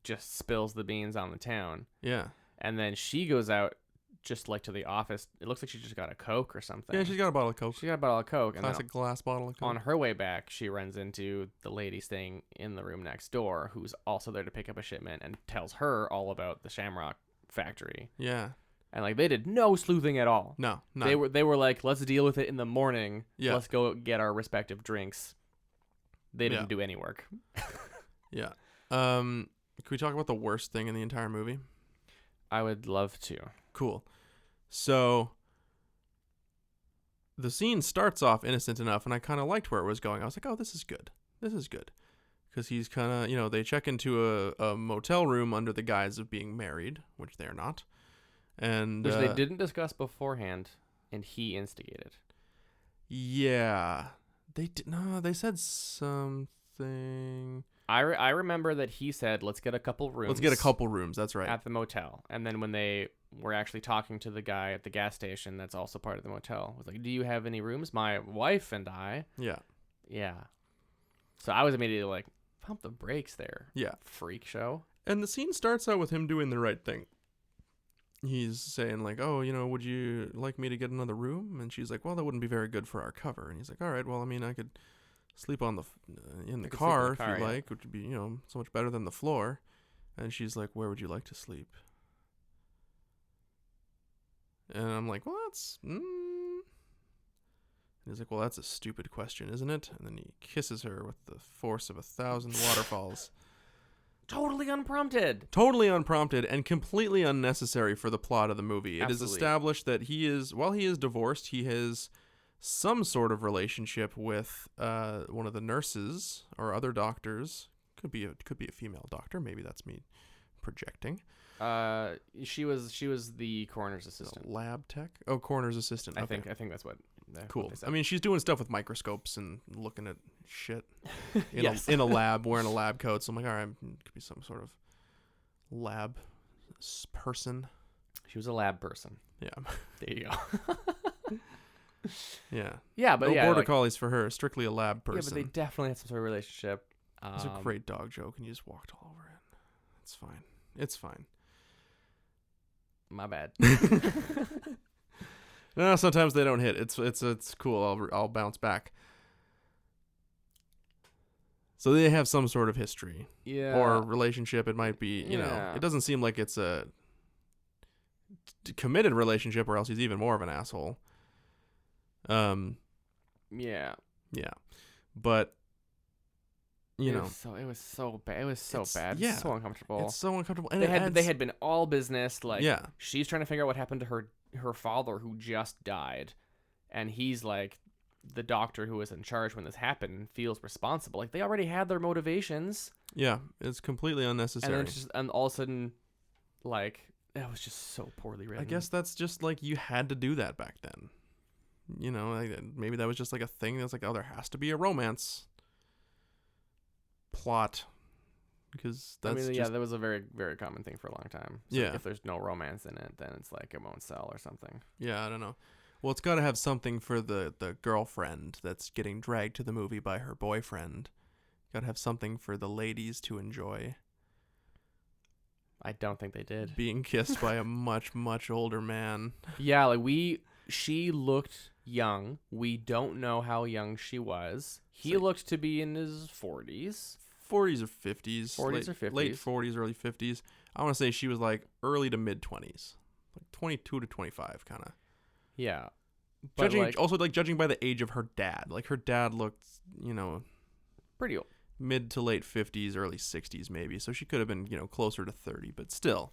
just spills the beans on the town. Yeah. And then she goes out just like to the office. It looks like she just got a Coke or something. Yeah, she's got a bottle of Coke. Classic glass bottle of Coke. On her way back, she runs into the lady staying in the room next door, who's also there to pick up a shipment, and tells her all about the Shamrock factory. Yeah. And like they did no sleuthing at all. No. They were like, let's deal with it in the morning. Yeah. Let's go get our respective drinks. They didn't do any work. Yeah. Can we talk about the worst thing in the entire movie? I would love to. Cool. So the scene starts off innocent enough, and I kind of liked where it was going. I was like, oh, this is good. This is good. Because he's kind of, they check into a motel room under the guise of being married, which they're not. And which they didn't discuss beforehand, and he instigated. Yeah. They said something. I remember that he said, let's get a couple rooms. That's right. At the motel. And then when they were actually talking to the guy at the gas station that's also part of the motel, was like, do you have any rooms? My wife and I. Yeah. Yeah. So I was immediately like, pump the brakes there. Yeah. Freak show. And the scene starts out with him doing the right thing. He's saying like, oh, would you like me to get another room? And she's like, well, that wouldn't be very good for our cover. And he's like, all right, well, I mean, I could sleep on in the car if you like, which would be, so much better than the floor. And she's like, where would you like to sleep? And I'm like, well, that's... And he's like, well, that's a stupid question, isn't it? And then he kisses her with the force of 1,000 waterfalls. Totally unprompted. Totally unprompted and completely unnecessary for the plot of the movie. Absolutely. It is established that while he is divorced, he has some sort of relationship with one of the nurses or other doctors. Could be a female doctor. Maybe that's me projecting. She was the coroner's assistant. Lab tech? Oh, coroner's assistant. I think that's what. Cool. What I mean, she's doing stuff with microscopes and looking at shit in a lab, wearing a lab coat. So I'm like, all right, could be some sort of lab person. She was a lab person. Yeah. There you go. Yeah. Yeah, but no border collies for her. Strictly a lab person. Yeah, but they definitely had some sort of relationship. It's a great dog joke, and you just walked all over it. It's fine. It's fine. My bad. No, sometimes they don't hit. It's cool. I'll bounce back. So they have some sort of history, or relationship. It might be, it doesn't seem like it's a committed relationship, or else he's even more of an asshole. Yeah, but it was so bad. It was so bad. Yeah, so uncomfortable. It's so uncomfortable. And they had been all business. Like, she's trying to figure out what happened to her father, who just died, and he's like the doctor who was in charge when this happened, feels responsible. Like, they already had their motivations. Yeah, it's completely unnecessary. And all of a sudden, like, it was just so poorly written. I guess that's just like, you had to do that back then. Maybe that was just like a thing that's like, oh, there has to be a romance plot. because that's that was a very, very common thing for a long time. So Yeah. if there's no romance in it, then it's like it won't sell or something. Yeah, I don't know. Well, it's got to have something for the girlfriend that's getting dragged to the movie by her boyfriend. Got to have something for the ladies to enjoy. I don't think they did. Being kissed by a much, much older man. Yeah, like she looked young. We don't know how young she was. He looked to be in his 40s. 40s or 50s. 40s or 50s. Late 40s, early 50s. I want to say she was like early to mid 20s. Like 22 to 25 kind of. Yeah. But judging by the age of her dad. Like her dad looked, pretty old. Mid to late 50s, early 60s maybe. So she could have been, closer to 30, but still.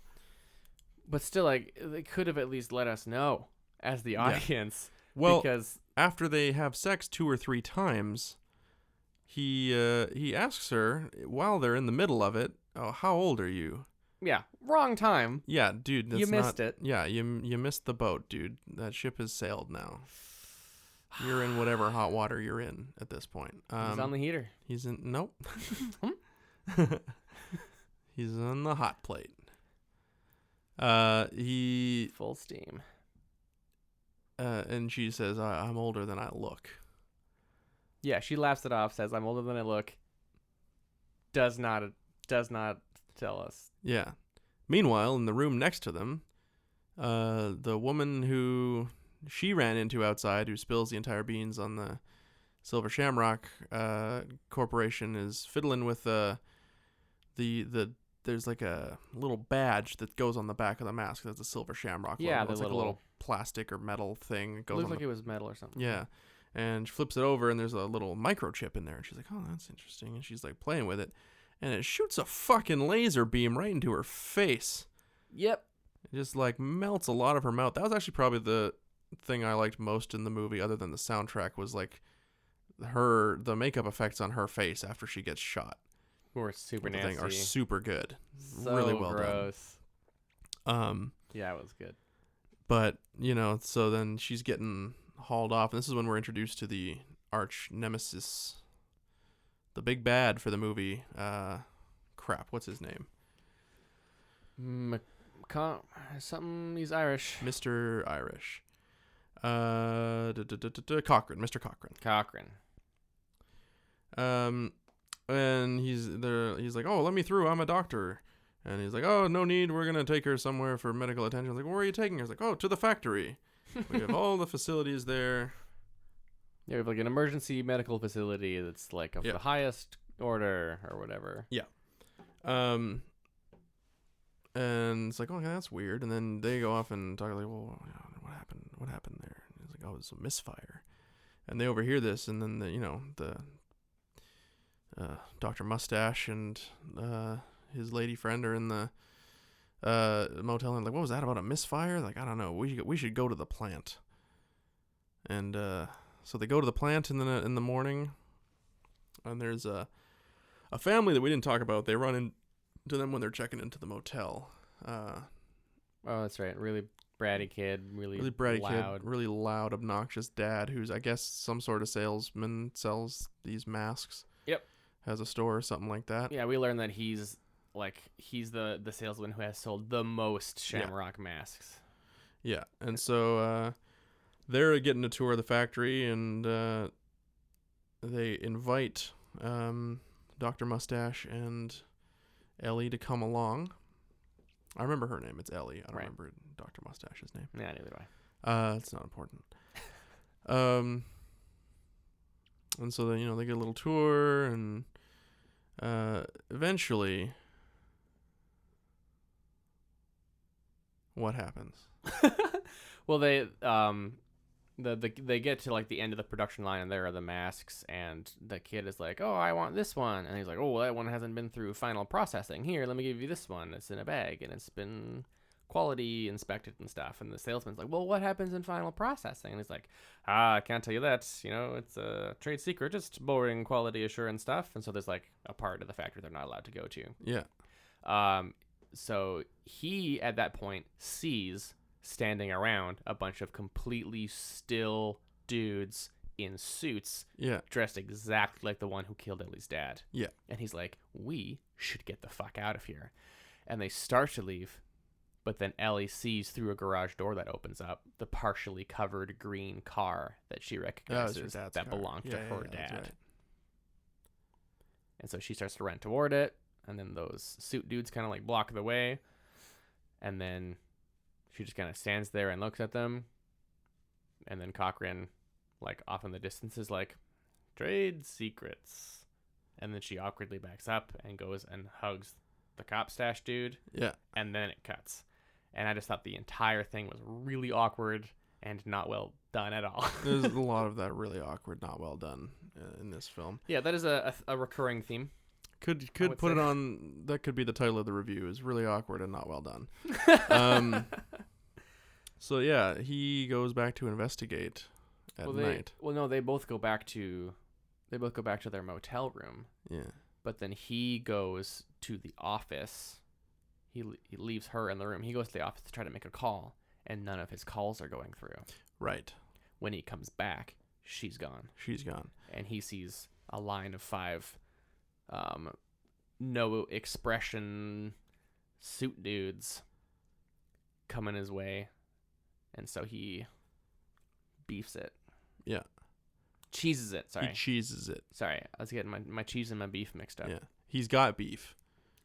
But still, like, they could have at least let us know as the audience. Well, because after they have sex 2 or 3 times, he asks her while they're in the middle of it, "Oh, how old are you?" Yeah, wrong time. Yeah, dude, You missed it. Yeah, you missed the boat, dude. That ship has sailed now. You're in whatever hot water you're in at this point. He's on the heater. He's in nope. He's on the hot plate. He full steam. And she says, "I'm older than I look." Yeah, she laughs it off, says, "I'm older than I look." Does not tell us. Yeah. Meanwhile, in the room next to them, the woman who she ran into outside, who spills the entire beans on the Silver Shamrock Corporation, is fiddling with the there's like a little badge that goes on the back of the mask. That's a Silver Shamrock. Yeah, logo. It's like a little plastic or metal thing. That goes looks like it was metal or something. Yeah. And she flips it over, and there's a little microchip in there. And she's like, "Oh, that's interesting." And she's like playing with it. And it shoots a fucking laser beam right into her face. Yep. It just like melts a lot of her mouth. That was actually probably the thing I liked most in the movie, other than the soundtrack, was like the makeup effects on her face after she gets shot. Were super nasty. Are super good. So really well gross. done. Yeah, it was good. But, so then she's getting hauled off, and this is when we're introduced to the arch nemesis, the big bad for the movie. Crap, what's his name? Something, he's Irish. Mr. Irish. Cochran. Mr. Cochran. Cochran. And he's there. He's like, "Oh, let me through. I'm a doctor." And he's like, "Oh, no need. We're gonna take her somewhere for medical attention." I was like, "Where are you taking her?" He's like, "Oh, to the factory. We have all the facilities there." Yeah, we have like an emergency medical facility that's like of the highest order or whatever. Yeah. And it's like, "Okay, that's weird." And then they go off and talk like, "Well, what happened? What happened there?" And he's like, "Oh, it's a misfire." And they overhear this, and then the Dr. Mustache and his lady friend are in the motel, and like, "What was that about, a misfire?" Like, "I don't know. We should go to the plant." And so they go to the plant in the morning, and there's a family that we didn't talk about. They run into them when they're checking into the motel. Oh, that's right. Really bratty kid. Really bratty loud. kid. Really loud, obnoxious dad who's, I guess, some sort of salesman, sells these masks. Yep. Has a store or something like that. Yeah, we learned that he's the salesman who has sold the most Shamrock masks. Yeah, and so they're getting a tour of the factory, and they invite Dr. Mustache and Ellie to come along. I remember her name. It's Ellie. I don't remember Dr. Mustache's name. Yeah, neither do I. It's not important. And so then, they get a little tour, and eventually, what happens? Well, they they get to like the end of the production line, and there are the masks, and the kid is like, "Oh, I want this one," and he's like, "Oh, well, that one hasn't been through final processing. Here, let me give you this one. It's in a bag, and it's been quality inspected and stuff." And the salesman's like, "Well, what happens in final processing?" And he's like, "I can't tell you that. It's a trade secret, just boring quality assurance stuff." And so there's like a part of the factory they're not allowed to go to. Yeah. So he at that point sees standing around a bunch of completely still dudes in suits, Yeah. dressed exactly like the one who killed Ellie's dad. Yeah. And he's like, we should get the fuck out of here. And they start to leave, but then Ellie sees through a garage door that opens up the partially covered green car that she recognizes that belonged to her dad. Right. And so she starts to run toward it, and then those suit dudes kind of like block the way, and then she just kind of stands there and looks at them, and then Cochran, like off in the distance, is like, trade secrets. And then she awkwardly backs up and goes and hugs the cop stash dude. Yeah. And then it cuts. And I just thought the entire thing was really awkward and not well done at all. There's a lot of that really awkward, not well done in this film. Yeah, that is a recurring theme. Could put it on. That could be the title of the review. Is really awkward and not well done. So yeah, he goes back to investigate at night. Well, no, they both go back to their motel room. Yeah. But then he goes to the office. He leaves her in the room. He goes to the office to try to make a call, and none of his calls are going through. Right. When he comes back, she's gone. She's gone. And he sees a line of 5 no expression suit dudes coming his way. And so he beefs it. Yeah. Cheeses it, sorry. He cheeses it. Sorry, I was getting my cheese and my beef mixed up. Yeah. He's got beef.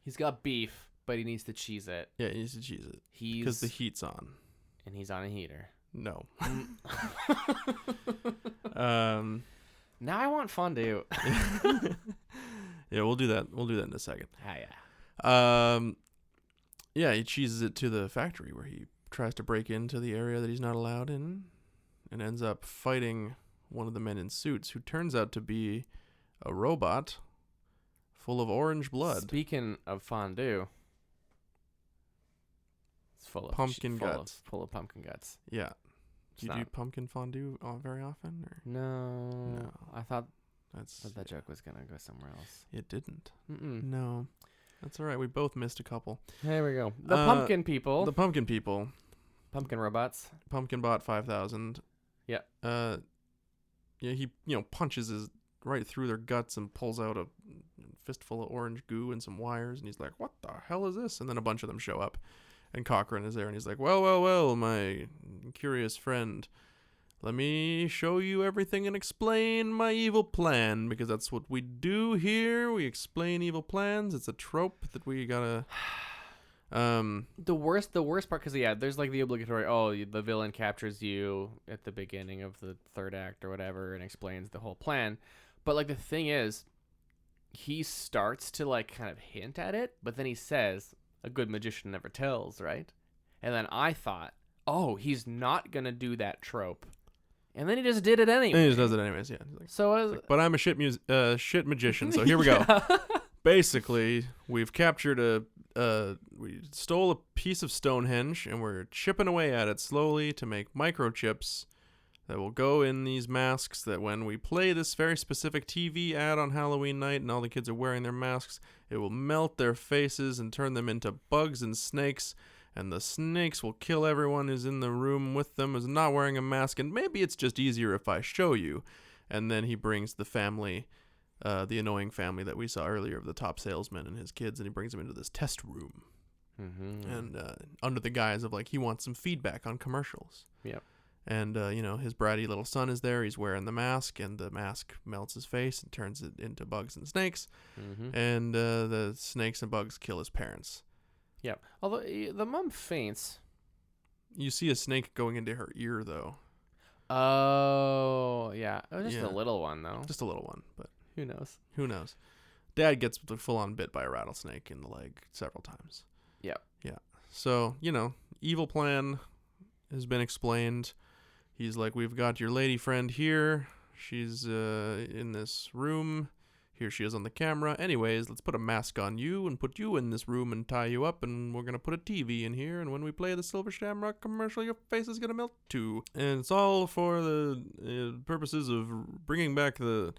He's got beef, but he needs to cheese it. Yeah, he needs to cheese it. Because the heat's on. And he's on a heater. No. Now I want fondue. Yeah, we'll do that. We'll do that in a second. Yeah. Yeah, he cheeses it to the factory where he tries to break into the area that he's not allowed in and ends up fighting one of the men in suits who turns out to be a robot full of orange blood. Speaking of fondue, it's full of pumpkin guts. Full of pumpkin guts. Yeah. Do you do pumpkin fondue very often? Or? No. I thought that yeah. joke was going to go somewhere else. It didn't. Mm-mm. No. That's all right. We both missed a couple. There we go. The pumpkin people. The pumpkin people. Pumpkin robots. Pumpkin bot 5000. Yeah. Yeah, he punches right through their guts and pulls out a fistful of orange goo and some wires, and he's like, "What the hell is this?" And then a bunch of them show up, and Cochran is there, and he's like, "Well, my curious friend, let me show you everything and explain my evil plan, because that's what we do here. We explain evil plans. It's a trope that we gotta." The worst part, because there's like the obligatory, the villain captures you at the beginning of the 3rd act or whatever and explains the whole plan. But like the thing is, he starts to like kind of hint at it, but then he says, "A good magician never tells," right? And then I thought, he's not gonna do that trope, and then he just did it anyway. And he just does it anyways, yeah. But I'm a shit magician, so here we go. Basically, we've captured we stole a piece of Stonehenge, and we're chipping away at it slowly to make microchips that will go in these masks, that when we play this very specific TV ad on Halloween night and all the kids are wearing their masks, it will melt their faces and turn them into bugs and snakes, and the snakes will kill everyone who's in the room with them who's not wearing a mask, and maybe it's just easier if I show you. And then he brings the family, the annoying family that we saw earlier of the top salesman and his kids, and he brings them into this test room. Mm-hmm. And under the guise of, like, he wants some feedback on commercials. Yep. And, his bratty little son is there. He's wearing the mask, and the mask melts his face and turns it into bugs and snakes. Mm-hmm. And the snakes and bugs kill his parents. Yep. Although the mom faints. You see a snake going into her ear, though. Oh, yeah. It was just a little one, though. Just a little one, but who knows? Who knows? Dad gets full-on bit by a rattlesnake in the leg several times. Yep. Yeah. So, evil plan has been explained. He's like, we've got your lady friend here. She's in this room. Here she is on the camera. Anyways, let's put a mask on you and put you in this room and tie you up, and we're going to put a TV in here, and when we play the Silver Shamrock commercial, your face is going to melt too. And it's all for the purposes of bringing back the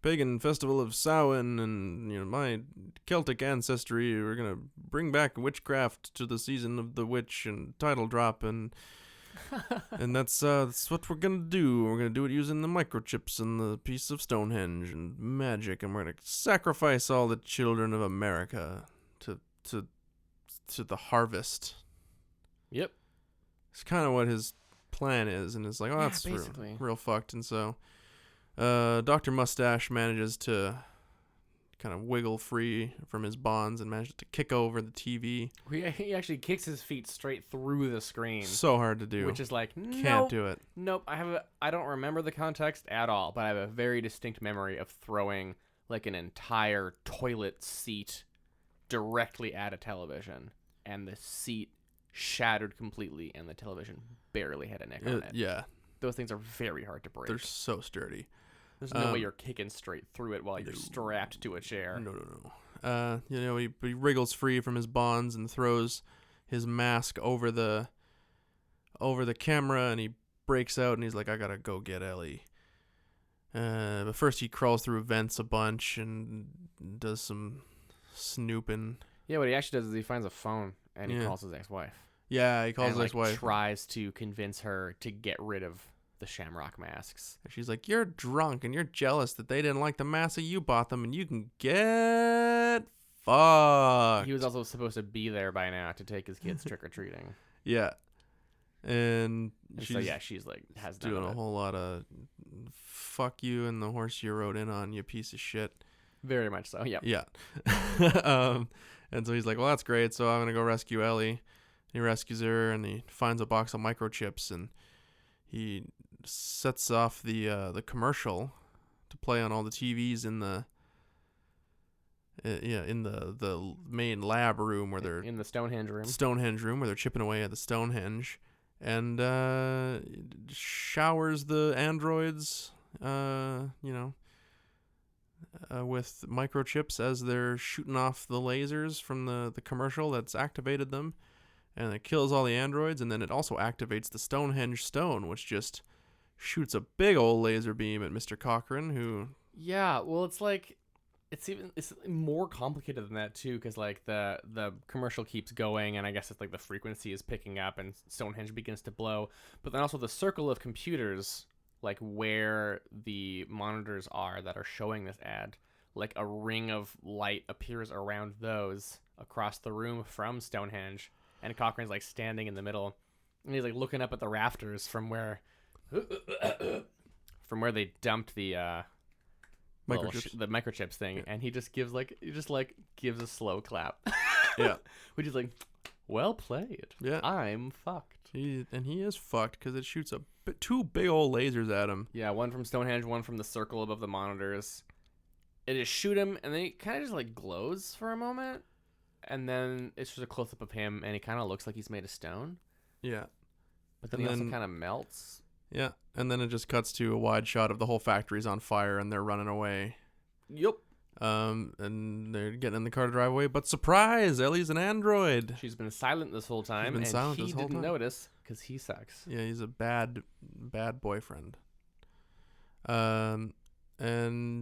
pagan festival of Samhain and my Celtic ancestry. We're going to bring back witchcraft to the season of the witch and title drop, and And that's what we're gonna do. We're gonna do it using the microchips and the piece of Stonehenge and magic, and we're gonna sacrifice all the children of America to the harvest. Yep. It's kind of what his plan is, and it's like, oh, that's real fucked. And so, Dr. Mustache manages to kind of wiggle free from his bonds and manages to kick over the TV. He actually kicks his feet straight through the screen. So hard to do. Which is like, can't do it. Nope. I don't remember the context at all, but I have a very distinct memory of throwing like an entire toilet seat directly at a television, and the seat shattered completely, and the television barely had a nick on it. Yeah. Those things are very hard to break. They're so sturdy. There's no way you're kicking straight through it while you're strapped to a chair. No. He wriggles free from his bonds and throws his mask over the camera, and he breaks out, and he's like, I gotta go get Ellie. But first he crawls through vents a bunch and does some snooping. Yeah, what he actually does is he finds a phone, and he calls his ex-wife. Yeah, he calls his ex-wife. Tries to convince her to get rid of the shamrock masks. She's like, you're drunk and you're jealous that they didn't like the mask that you bought them, and you can get fucked. He was also supposed to be there by now to take his kids trick-or-treating. Yeah. And she's like, has doing a whole lot of fuck you and the horse you rode in on, you piece of shit. Very much so, yeah. Yeah. And so he's like, well, that's great, so I'm going to go rescue Ellie. He rescues her, and he finds a box of microchips, and he sets off the commercial to play on all the TVs in the main lab room where they're in the Stonehenge room where they're chipping away at the Stonehenge, and showers the androids with microchips as they're shooting off the lasers from the commercial that's activated them. And it kills all the androids, and then it also activates the Stonehenge stone, which just shoots a big old laser beam at Mr. Cochran, who... Yeah, well, it's like... It's more complicated than that, too, because, like, the commercial keeps going, and I guess it's, like, the frequency is picking up, and Stonehenge begins to blow. But then also the circle of computers, like, where the monitors are that are showing this ad, like, a ring of light appears around those across the room from Stonehenge. And Cochran's like standing in the middle, and he's like looking up at the rafters from where they dumped the microchips thing, and he just gives a slow clap. Yeah, which is like, well played. Yeah, I'm fucked. He is fucked because it shoots two big old lasers at him. Yeah, one from Stonehenge, one from the circle above the monitors. It just shoot him, and then he kind of just like glows for a moment. And then it's just a close-up of him, and he kind of looks like he's made of stone. Yeah. But then he also kind of melts. Yeah, and then it just cuts to a wide shot of the whole factory's on fire, and they're running away. Yep. And they're getting in the car to drive away, but surprise, Ellie's an android. She's been silent this whole time, and he didn't notice because he sucks. Yeah, he's a bad boyfriend. And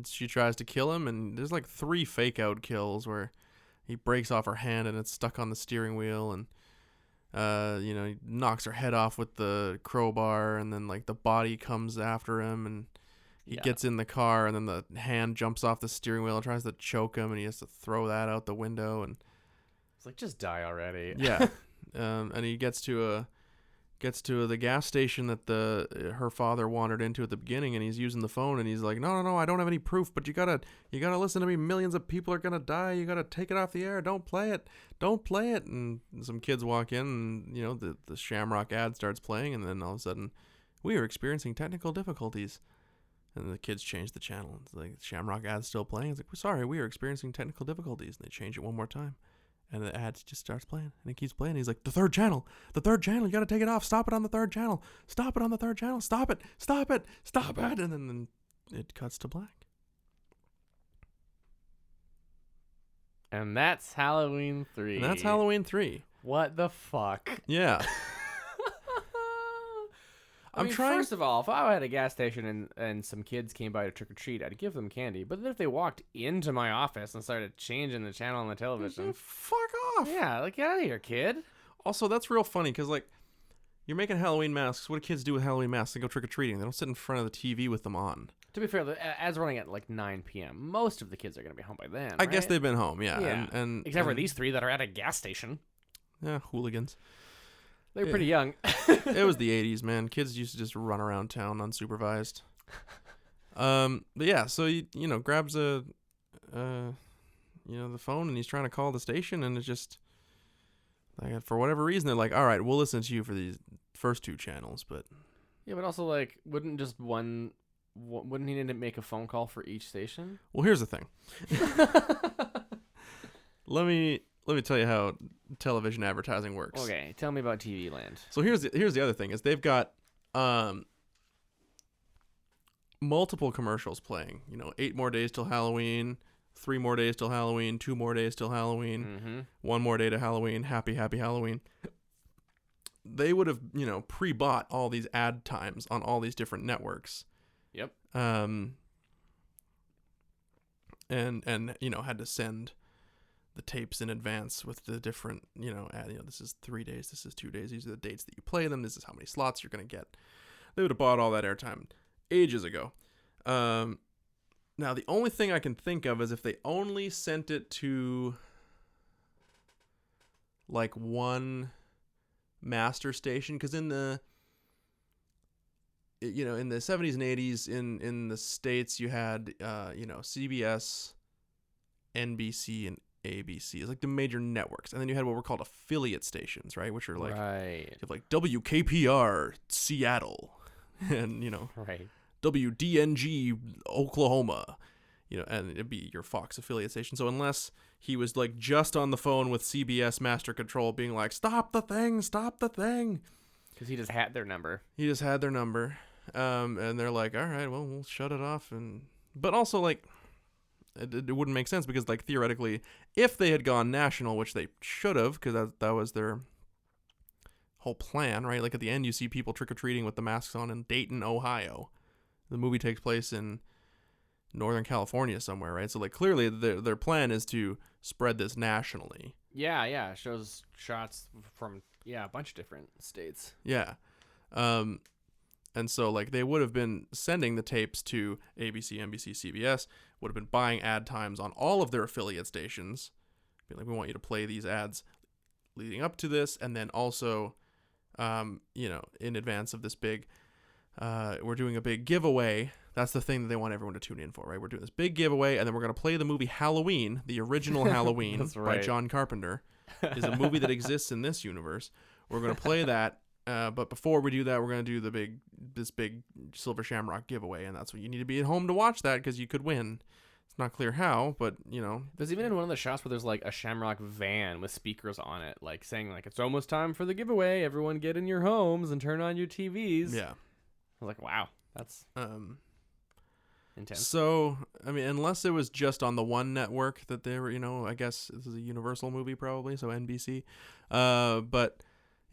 she tries to kill him, and there's like 3 fake-out kills where... He breaks off her hand, and it's stuck on the steering wheel, and he knocks her head off with the crowbar, and then like the body comes after him, and he gets in the car, and then the hand jumps off the steering wheel and tries to choke him, and he has to throw that out the window, and it's like, just die already. Yeah. And he gets to the gas station that her father wandered into at the beginning, and he's using the phone, and he's like, no, I don't have any proof, but you gotta listen to me. Millions of people are gonna die. You gotta take it off the air. Don't play it. And some kids walk in, and the Shamrock ad starts playing, and then all of a sudden, we are experiencing technical difficulties. And the kids change the channel. It's like, Shamrock ad's still playing. It's like, sorry, we are experiencing technical difficulties. And they change it one more time. And the ad just starts playing, and it keeps playing. He's like, the third channel, you got to take it off. Stop it on the third channel. Stop it on the third channel. Stop it. And then it cuts to black. And that's Halloween 3. What the fuck? Yeah. I mean, first of all, if I had a gas station and some kids came by to trick or treat, I'd give them candy. But then if they walked into my office and started changing the channel on the television, fuck off. Yeah, like, get out of here, kid. Also, that's real funny because, like, You're making Halloween masks. What do kids do with Halloween masks? They go trick-or-treating. They don't sit in front of the TV with them on. To be fair, the ads running at like 9 p.m. Most of the kids are going to be home by then, I guess they've been home, yeah. Yeah. And Except for these 3 that are at a gas station. Yeah, hooligans. They're pretty young. It was the 80s, man. Kids used to just run around town unsupervised. But yeah, so you know, grabs the phone and he's trying to call the station, and it's just like, for whatever reason they're like, all right, we'll listen to you for these first 2 channels, but Yeah, but also like, wouldn't he need to make a phone call for each station? well, here's the thing. Let me tell you how television advertising works. Okay, tell me about TV Land. So here's the other thing is they've got multiple commercials playing. 8 more days till Halloween, 3 more days till Halloween, 2 more days till Halloween, 1 more day to Halloween, happy Halloween. They would have, pre-bought all these ad times on all these different networks. Yep. And had to send the tapes in advance with the different, this is 3 days, this is 2 days, these are the dates that you play them, this is how many slots you're going to get. They would have bought all that airtime ages ago. Now, the only thing I can think of is if they only sent it to like one master station, because in the 70s and 80s in the States, you had, CBS, NBC, and ABC. It's like the major networks. And then you had what were called affiliate stations, right? Which are like, right. You have like WKPR Seattle and, Right. WDNG Oklahoma, and it'd be your Fox affiliate station. So unless he was like just on the phone with CBS Master Control being like, stop the thing. Because he just had their number. And they're like, all right, well, we'll shut it off. But also, like, it wouldn't make sense because, like, theoretically, if they had gone national, which they should have, because that was their whole plan, right? Like, at the end, you see people trick-or-treating with the masks on in Dayton, Ohio. The movie takes place in Northern California somewhere, right? So, like, clearly their plan is to spread this nationally. Yeah. It shows shots from, a bunch of different states. Yeah. And so, like, they would have been sending the tapes to ABC, NBC, CBS, would have been buying ad times on all of their affiliate stations. Be like, we want you to play these ads leading up to this, and then also, in advance of this big, we're doing a big giveaway. That's the thing that they want everyone to tune in for, right? We're doing this big giveaway, and then we're going to play the movie Halloween, the original Halloween by John Carpenter, is a movie that exists in this universe. We're going to play that. But before we do that, we're going to do this big Silver Shamrock giveaway, and that's what you need to be at home to watch that, because you could win. It's not clear how, but, There's even in one of the shots where there's, like, a Shamrock van with speakers on it, like, saying, like, it's almost time for the giveaway. Everyone get in your homes and turn on your TVs. Yeah. I was like, wow, that's intense. So, I mean, unless it was just on the one network that they were, I guess this is a Universal movie probably, so NBC. But...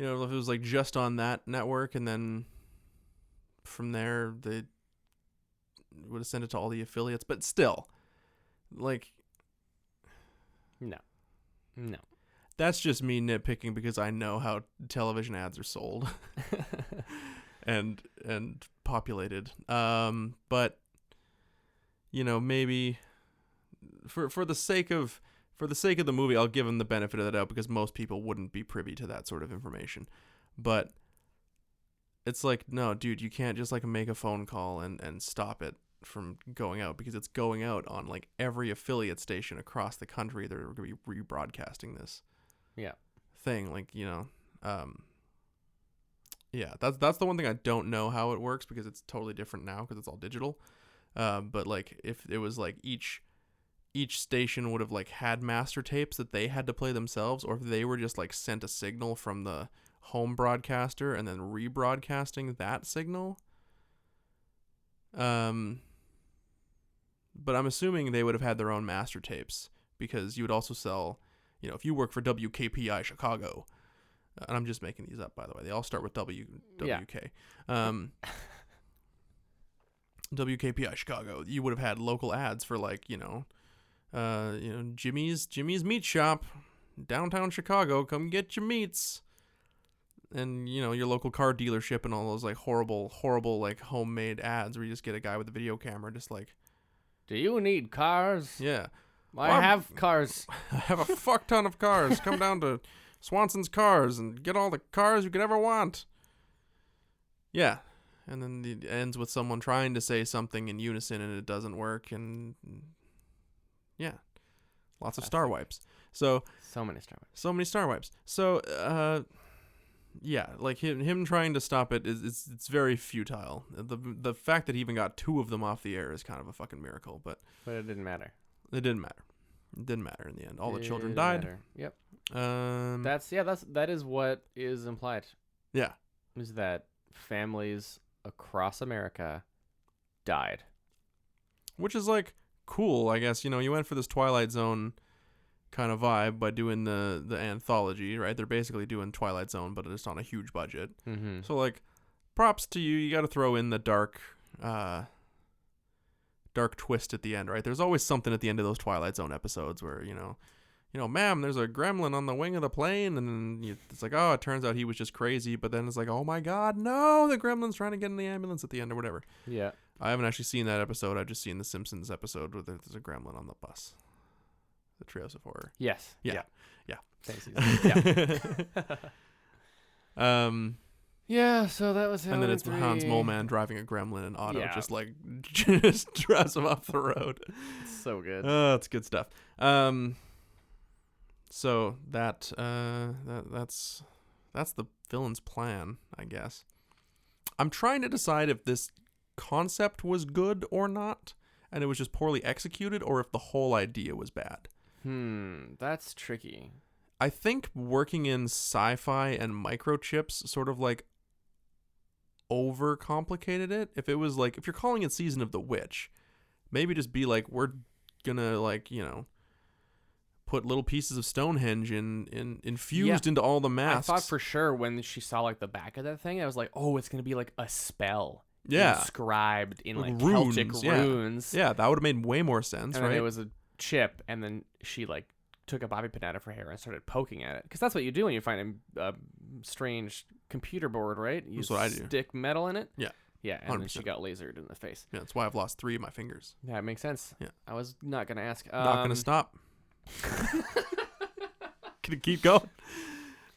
if it was like just on that network, and then from there they would have sent it to all the affiliates. But still, like, no, that's just me nitpicking because I know how television ads are sold and populated. But maybe for the sake of the movie, I'll give them the benefit of the doubt because most people wouldn't be privy to that sort of information. But it's like, no, dude, you can't just like make a phone call and stop it from going out, because it's going out on like every affiliate station across the country. They're going to be rebroadcasting this thing. Like, that's the one thing I don't know how it works, because it's totally different now because it's all digital. But like if it was like each station would have like had master tapes that they had to play themselves, or if they were just like sent a signal from the home broadcaster and then rebroadcasting that signal. But I'm assuming they would have had their own master tapes, because you would also sell, if you work for WKPI Chicago, and I'm just making these up, by the way, they all start with WK. WKPI Chicago, you would have had local ads for like, Jimmy's Meat Shop, downtown Chicago, come get your meats. and you know, your local car dealership and all those like horrible like homemade ads where you just get a guy with a video camera just like, do you need cars? yeah, I have cars. I have a fuck ton of cars. Come down to Swanson's Cars and get all the cars you could ever want. Yeah. And then it ends with someone trying to say something in unison and it doesn't work. And yeah, lots of star wipes. So many star wipes. So many star wipes. So, yeah, like him trying to stop it it's very futile. The fact that he even got 2 of them off the air is kind of a fucking miracle. But it didn't matter. It didn't matter. It didn't matter in the end. All the children died. Matter. Yep. That is what is implied. Yeah. Is that families across America died. Which is like cool, I guess. You know, you went for this Twilight Zone kind of vibe by doing the anthology, right? They're basically doing Twilight Zone, but it's on a huge budget. Mm-hmm. So like, props to you. You got to throw in the dark twist at the end, right? There's always something at the end of those Twilight Zone episodes where, you know, ma'am, there's a gremlin on the wing of the plane, and then it's like, oh, it turns out he was just crazy, but then it's like, oh my god, no, the gremlin's trying to get in the ambulance at the end or whatever. Yeah. I haven't actually seen that episode. I've just seen the Simpsons episode where there's a gremlin on the bus. The Treehouse of Horror. Yes. Yeah. Same season. Yeah. Yeah, so that was and then it's Hans Moleman driving a gremlin in auto, just drives him off the road. It's so good. Oh, it's good stuff. So that's the villain's plan, I guess. I'm trying to decide if this concept was good or not, and it was just poorly executed, or if the whole idea was bad. That's tricky. I think working in sci-fi and microchips sort of like overcomplicated it. If it was like, if you're calling it Season of the Witch, maybe just be like, we're gonna like, you know, put little pieces of Stonehenge infused into all the masks. I thought for sure when she saw like the back of that thing, I was like, oh, it's gonna be like a spell. Yeah. Inscribed in like runes, Celtic runes. Yeah, that would have made way more sense, and right? Then it was a chip, and then she like took a bobby pin out of her hair and started poking at it. Because that's what you do when you find a strange computer board, right? You that's what I do. Stick metal in it. Yeah. Yeah, and 100%. then she got lasered in the face. Yeah, that's why I've lost 3 of my fingers. Yeah, it makes sense. Yeah. I was not going to ask. Not going to stop. Can it keep going?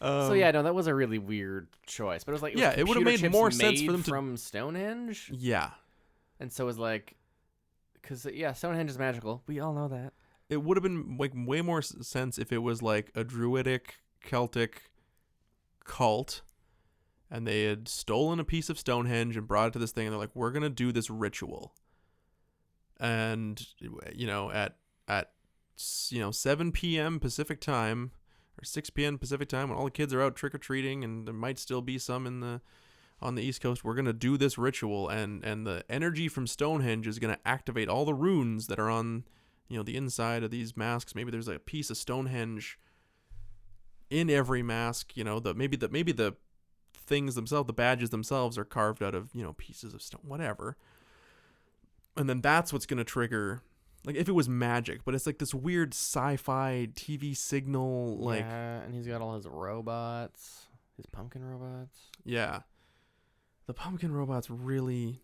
So yeah, no, that was a really weird choice. But it was like, it would have made more sense for them to... from Stonehenge? Yeah. And so it was like, because, yeah, Stonehenge is magical. We all know that. It would have been like way more sense if it was like a druidic Celtic cult and they had stolen a piece of Stonehenge and brought it to this thing, and they're like, we're going to do this ritual. And, you know, at 7 p.m. Pacific time or 6 p.m. Pacific time, when all the kids are out trick-or-treating, and there might still be some on the East Coast, we're going to do this ritual, and the energy from Stonehenge is going to activate all the runes that are on, you know, the inside of these masks. Maybe there's a piece of Stonehenge in every mask, you know, maybe the things themselves, the badges themselves are carved out of, you know, pieces of stone, whatever. And then that's what's going to trigger, like, if it was magic, but it's like this weird sci-fi TV signal, like... Yeah, and he's got all his robots, his pumpkin robots. Yeah. The pumpkin robots really...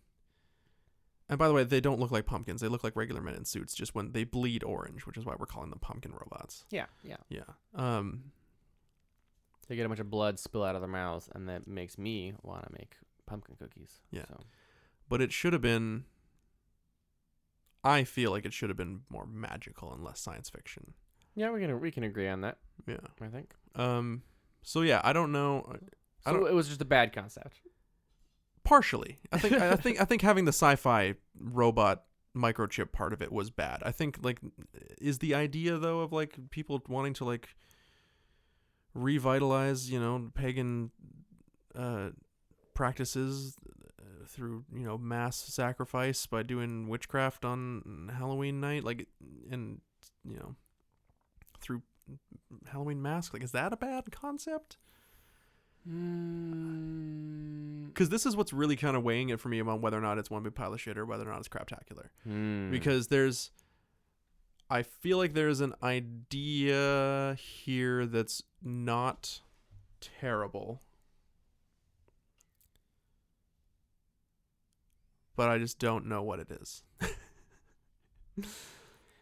And by the way, they don't look like pumpkins. They look like regular men in suits, just when they bleed orange, which is why we're calling them pumpkin robots. Yeah. Yeah. They get a bunch of blood spill out of their mouths, and that makes me want to make pumpkin cookies. Yeah. So. But it should have been... I feel like it should have been more magical and less science fiction. Yeah, we can agree on that. Yeah. I think. So yeah, I don't know. It was just a bad concept. Partially. I think having the sci-fi robot microchip part of it was bad. I think, like, is the idea though of like people wanting to like revitalize, you know, pagan practices through, you know, mass sacrifice by doing witchcraft on Halloween night, like, and, you know, through Halloween mask, like, is that a bad concept? Because this is what's really kind of weighing it for me about whether or not it's one big pile of shit or whether or not it's craptacular. Because I feel like there's an idea here that's not terrible, but I just don't know what it is.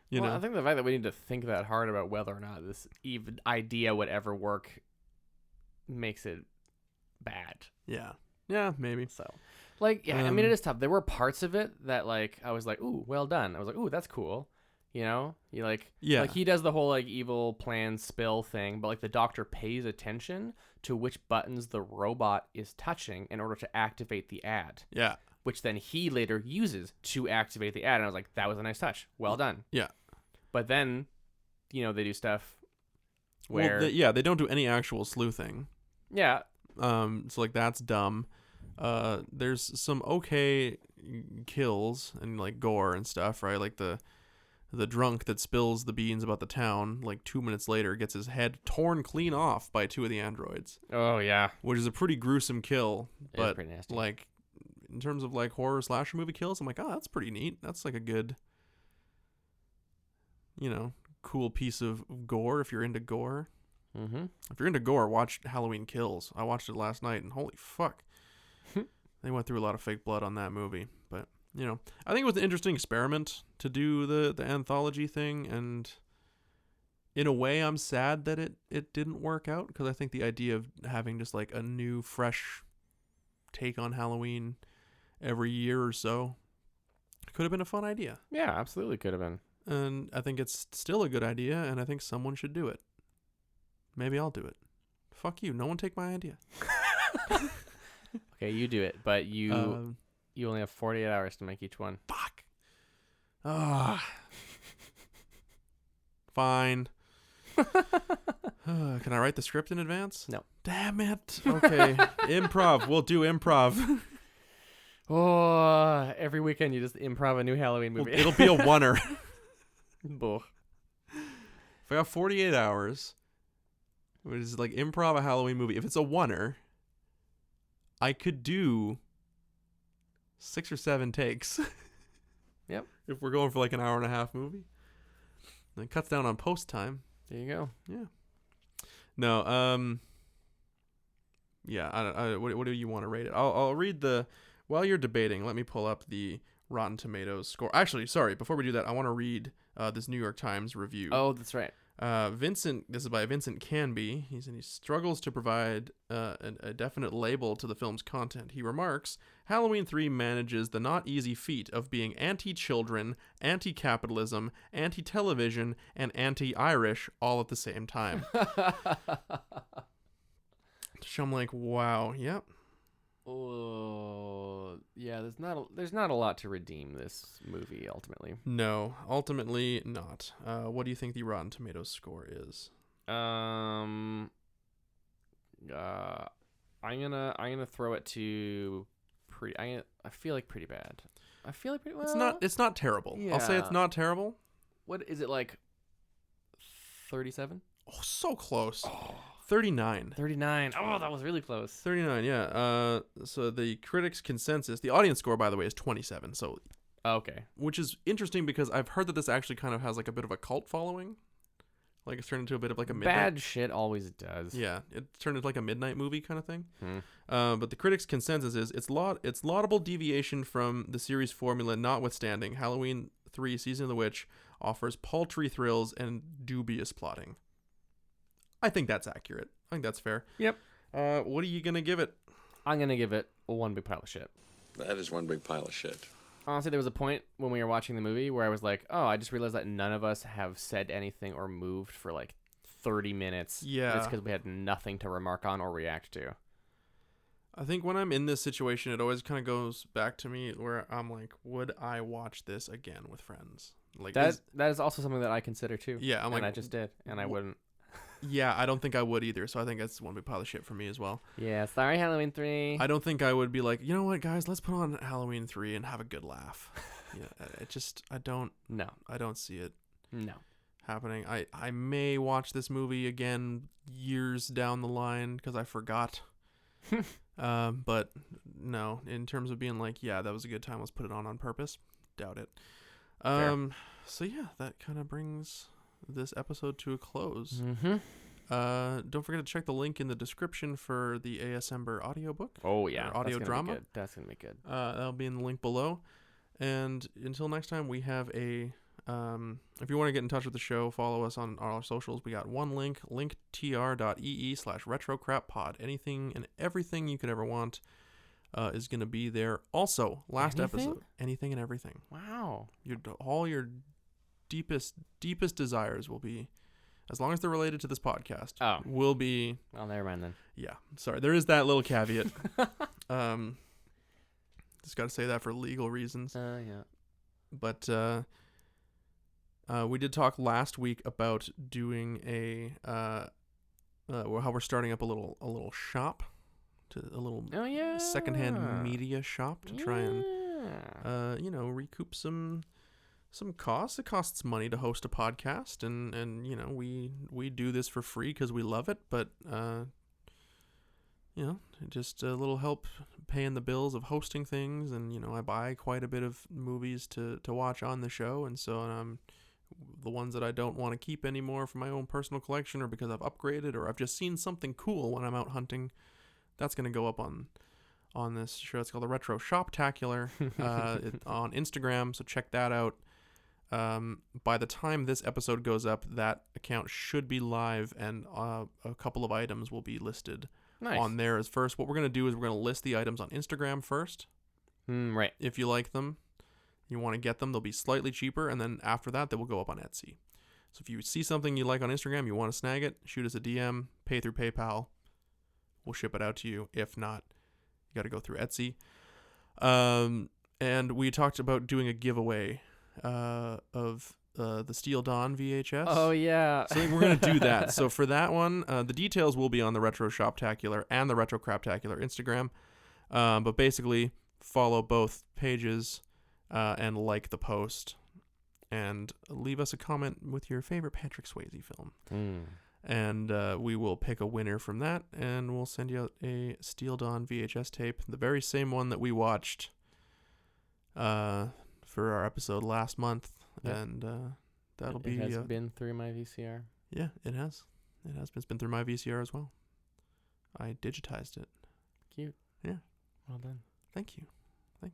You Well, know? I think the fact that we need to think that hard about whether or not this even idea would ever work makes it bad. Yeah. Yeah, maybe. So, like, yeah, I mean, it is tough. There were parts of it that, like, I was like, ooh, well done. I was like, ooh, that's cool. You know? You like, Yeah. like he does the whole, like, evil plan spill thing, but, like, the doctor pays attention to which buttons the robot is touching in order to activate the ad. Yeah. Which then he later uses to activate the ad. And I was like, that was a nice touch. Well done. Yeah. But then, you know, they do stuff where... Well, they don't do any actual sleuthing. Yeah. So, like, that's dumb. There's some okay kills and, like, gore and stuff, right? Like, the drunk that spills the beans about the town, like, 2 minutes later, gets his head torn clean off by 2 of the androids. Oh, yeah. Which is a pretty gruesome kill. It is But, pretty nasty. like, in terms of, like, horror slasher movie kills, I'm like, oh, that's pretty neat. That's, like, a good, you know, cool piece of gore if you're into gore. Mm-hmm. If you're into gore, watch Halloween Kills. I watched it last night, and holy fuck. They went through a lot of fake blood on that movie. But, you know, I think it was an interesting experiment to do the anthology thing, and in a way, I'm sad that it didn't work out, because I think the idea of having just, like, a new, fresh take on Halloween every year or so could have been a fun idea. Yeah, absolutely could have been. And I think it's still a good idea, and I think someone should do it. Maybe I'll do it. Fuck you. No one take my idea. Okay, you do it, but you only have 48 hours to make each one. Fuck. Fine. Can I write the script in advance? No. Damn it. Okay. Improv. We'll do improv. Oh, every weekend you just improv a new Halloween movie. It'll be a oneer. Bull. If I got 48 hours, which is like improv a Halloween movie, if it's a oneer, I could do 6 or 7 takes. Yep. If we're going for like an hour and a half movie. And it cuts down on post time. There you go. Yeah. No, yeah, what do you want to rate it? I'll read while you're debating, let me pull up the Rotten Tomatoes score. Actually, sorry, before we do that, I want to read this New York Times review. Oh, that's right. This is by Vincent Canby. He struggles to provide a definite label to the film's content. He remarks, Halloween 3 manages the not easy feat of being anti-children, anti-capitalism, anti-television, and anti-Irish all at the same time. So I'm like, wow, yep. Oh, yeah. There's not a lot to redeem this movie ultimately. No, ultimately not. What do you think the Rotten Tomatoes score is? I'm gonna throw it to pretty. I feel like pretty bad. I feel like pretty. Well, It's not terrible. I'll say it's not terrible. What is it like? 37? Oh, so close. 39. 39. Oh, that was really close. 39, yeah. So the critics' consensus, the audience score, by the way, is 27. So, okay, which is interesting because I've heard that this actually kind of has like a bit of a cult following. Like it's turned into a bit of like a midnight. Bad shit always does. Yeah, it turned into like a midnight movie kind of thing. But the critics' consensus is it's laudable deviation from the series formula, notwithstanding. Halloween 3: Season of the Witch offers paltry thrills and dubious plotting. I think that's accurate. I think that's fair. Yep. What are you gonna give it? I'm gonna give it one big pile of shit. That is one big pile of shit. Honestly, there was a point when we were watching the movie where I was like, oh, I just realized that none of us have said anything or moved for like 30 minutes. Yeah. Just because we had nothing to remark on or react to. I think when I'm in this situation, it always kind of goes back to me where I'm like, would I watch this again with friends? Like that is also something that I consider too. Yeah, I'm like, I just did, and I wouldn't. Yeah, I don't think I would either. So I think that's one big pile of shit for me as well. Yeah, sorry, Halloween 3. I don't think I would be like, you know what, guys, let's put on Halloween 3 and have a good laugh. I don't see it. No. Happening. I may watch this movie again years down the line because I forgot. But no, in terms of being like, yeah, that was a good time, let's put it on purpose. Doubt it. So yeah, that kind of brings this episode to a close. don't forget to check the link in the description for the ASMR audiobook. Oh yeah, or audio drama. That's gonna be good. That'll be in the link below. And until next time, we have a. If you want to get in touch with the show, follow us on our socials. We got one link, linktr.ee/retrocrappod. Anything and everything you could ever want is going to be there. Also, last episode, anything and everything. Wow. All your deepest desires will be, as long as they're related to this podcast, will be. Well, never mind then. Yeah, sorry. There is that little caveat. Just got to say that for legal reasons. Yeah. But we did talk last week about doing how we're starting up a little shop, a little secondhand media shop to try and recoup some costs. It costs money to host a podcast, and we do this for free because we love it, but just a little help paying the bills of hosting things, and I buy quite a bit of movies to watch on the show, and so the ones that I don't want to keep anymore for my own personal collection, or because I've upgraded, or I've just seen something cool when I'm out hunting, that's going to go up on this show. It's called the Retro Shoptacular on Instagram, so check that out. By the time this episode goes up, that account should be live, and a couple of items will be listed on there as first. What we're going to do is we're going to list the items on Instagram first. Right. If you like them, you want to get them, they'll be slightly cheaper, and then after that, they will go up on Etsy. So if you see something you like on Instagram, you want to snag it, shoot us a DM, pay through PayPal. We'll ship it out to you. If not, you got to go through Etsy. And we talked about doing a giveaway of the Steel Dawn VHS. Oh, yeah. So I think we're going to do that. So for that one, the details will be on the Retro Shoptacular and the Retro Craptacular Instagram. But basically, follow both pages and like the post. And leave us a comment with your favorite Patrick Swayze film. And we will pick a winner from that, and we'll send you out a Steel Dawn VHS tape, the very same one that we watched for our episode last month. Yep. And that'll be... It has been through my VCR. Yeah, it has. It's been through my VCR as well. I digitized it. Cute. Yeah. Well done. Thank you. You're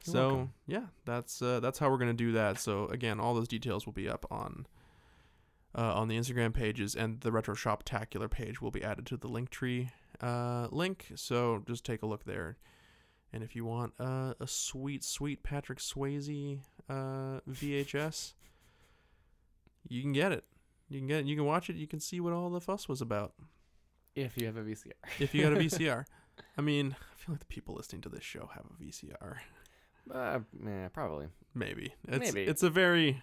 so, welcome. Yeah, that's how we're going to do that. So, again, all those details will be up on the Instagram pages, and the Retro Shoptacular page will be added to the Linktree link. So, just take a look there. And if you want a sweet Patrick Swayze VHS, you can get it. You can watch it. You can see what all the fuss was about. If you have a VCR. If you got a VCR. I mean, I feel like the people listening to this show have a VCR. Yeah, probably. Maybe. Maybe. I feel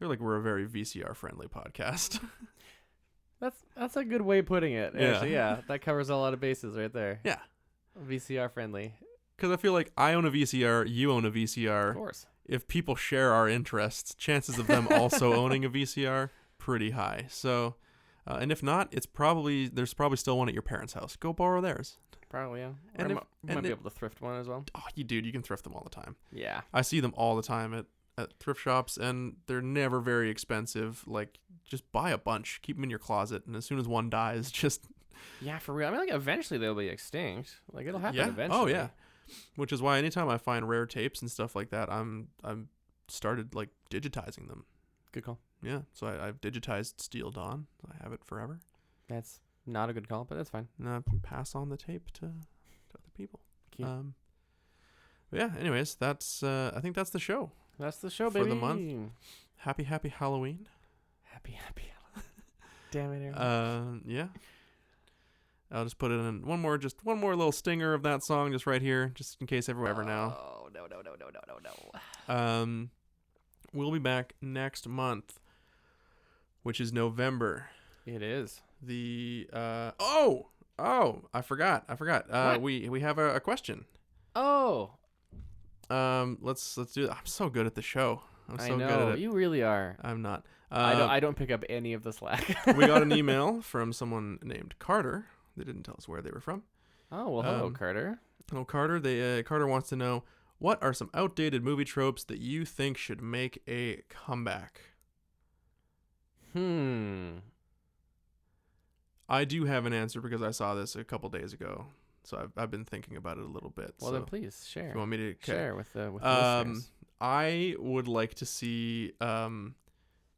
like we're a very VCR friendly podcast. That's a good way of putting it. Actually, yeah. That covers a lot of bases right there. Yeah. VCR friendly. Because I feel like I own a VCR, you own a VCR. Of course. If people share our interests, chances of them also owning a VCR, pretty high. So, and if not, there's probably still one at your parents' house. Go borrow theirs. Probably, yeah. And you might be able to thrift one as well. Oh, you can thrift them all the time. Yeah. I see them all the time at thrift shops, and they're never very expensive. Like, just buy a bunch, keep them in your closet, and as soon as one dies, just... Yeah, for real. I mean, like, eventually they'll be extinct. Like, it'll happen eventually. Oh, yeah. Which is why anytime I find rare tapes and stuff like that, I'm started, like, digitizing them. Good call. Yeah, so I've digitized Steel Dawn. I have it forever. That's not a good call, but that's fine. And I can pass on the tape to other people. Cute. But yeah, anyways, that's I think that's the show. That's the show, for baby. the month. Happy Halloween. Happy Halloween. Damn it, Aaron. Yeah. I'll just put it in one more little stinger of that song just right here, just in case everyone ever know. Oh, no. We'll be back next month, which is November. It is. I forgot. What? We have a question. Oh. Let's do it. I'm so good at the show. I know, you really are. I'm not. I don't pick up any of the slack. We got an email from someone named Carter. They didn't tell us where they were from. Oh, well, hello, Carter. Hello, Carter. Carter wants to know, what are some outdated movie tropes that you think should make a comeback? I do have an answer because I saw this a couple days ago. So I've been thinking about it a little bit. Well, so then please share. If you want me to share with the listeners. I would like to see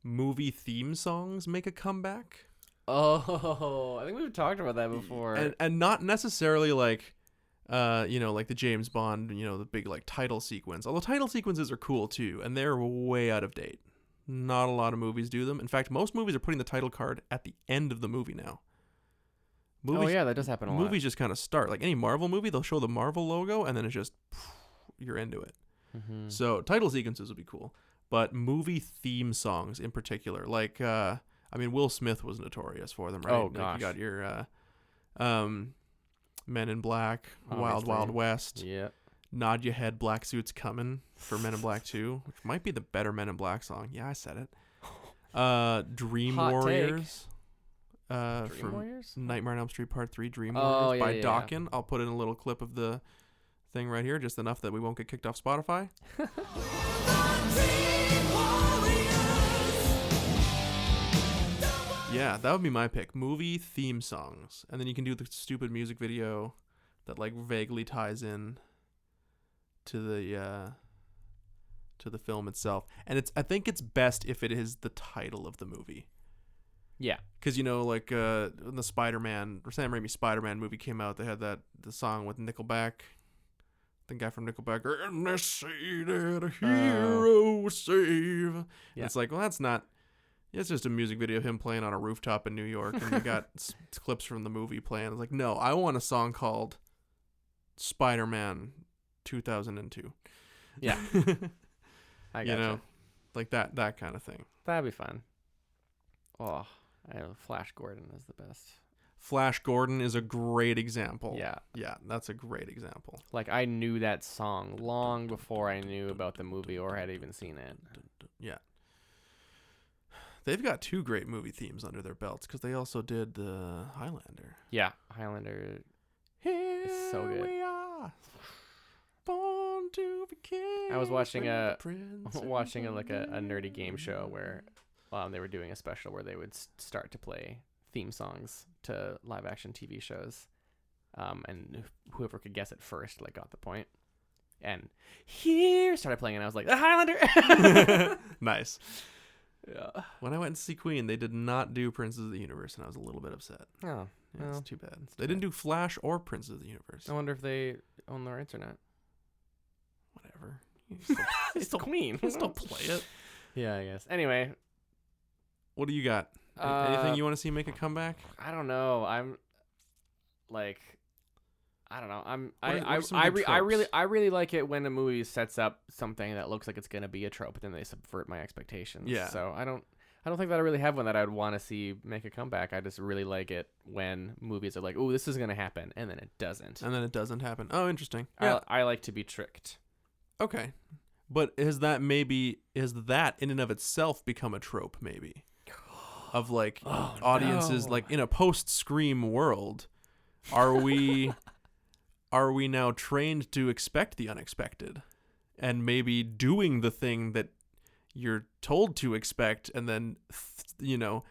movie theme songs make a comeback. Oh, I think we've talked about that before. And not necessarily like like the James Bond, the big like title sequence. Although title sequences are cool too, and they're way out of date. Not a lot of movies do them. In fact, most movies are putting the title card at the end of the movie now. Movies, that does happen a lot. Movies just kind of start. Like any Marvel movie, they'll show the Marvel logo, and then it's just, you're into it. Mm-hmm. So title sequences would be cool. But movie theme songs in particular, like, Will Smith was notorious for them, right? Oh, like gosh. you got your Men in Black, Obviously. Wild Wild West. Yeah. Nod Your Head, Black Suits Coming for Men in Black 2, which might be the better Men in Black song. Yeah, I said it. Dream Hot Warriors. Dream from Warriors? Nightmare on Elm Street Part 3, Dream Oh, Warriors yeah, by yeah, Dawkins. I'll put in a little clip of the thing right here, just enough that we won't get kicked off Spotify. Yeah, that would be my pick. Movie theme songs. And then you can do the stupid music video that like vaguely ties in to the film itself. And I think it's best if it is the title of the movie. Yeah. Because, when the Spider-Man, or Sam Raimi Spider-Man movie came out, they had the song with Nickelback. The guy from Nickelback, and they say that a hero will save. Yeah. It's like, well, that's not, it's just a music video of him playing on a rooftop in New York, and you got clips from the movie playing. It's like, no, I want a song called Spider-Man 2002. Yeah. I gotcha. Like that kind of thing. That'd be fun. Oh, Flash Gordon is the best. Flash Gordon is a great example. Yeah. Yeah, that's a great example. Like, I knew that song long before I knew about the movie or had even seen it. Yeah. They've got 2 great movie themes under their belts because they also did the Highlander. Yeah, Highlander is so good. We are born to be kings. I was watching a nerdy game show where they were doing a special where they would start to play theme songs to live action TV shows, and whoever could guess it first got the point. And here started playing, and I was like, the Highlander. Nice. Yeah. When I went to see Queen, they did not do Princes of the Universe, and I was a little bit upset. Oh, yeah, it's too bad. They didn't do Flash or Princes of the Universe. I wonder if they own their internet. Whatever. It's Queen. Still play it. Yeah, I guess. Anyway, what do you got? Anything you want to see make a comeback? I don't know. I'm like, I don't know. I really like it when a movie sets up something that looks like it's gonna be a trope, but then they subvert my expectations. Yeah. So I don't think that I really have one that I'd want to see make a comeback. I just really like it when movies are like, oh, this is gonna happen, and then it doesn't. And then it doesn't happen. Oh, interesting. Yeah. I like to be tricked. Okay, but has that in and of itself become a trope? Maybe. Of audiences in a post-Scream world, are we now trained to expect the unexpected, and maybe doing the thing that you're told to expect, and then you're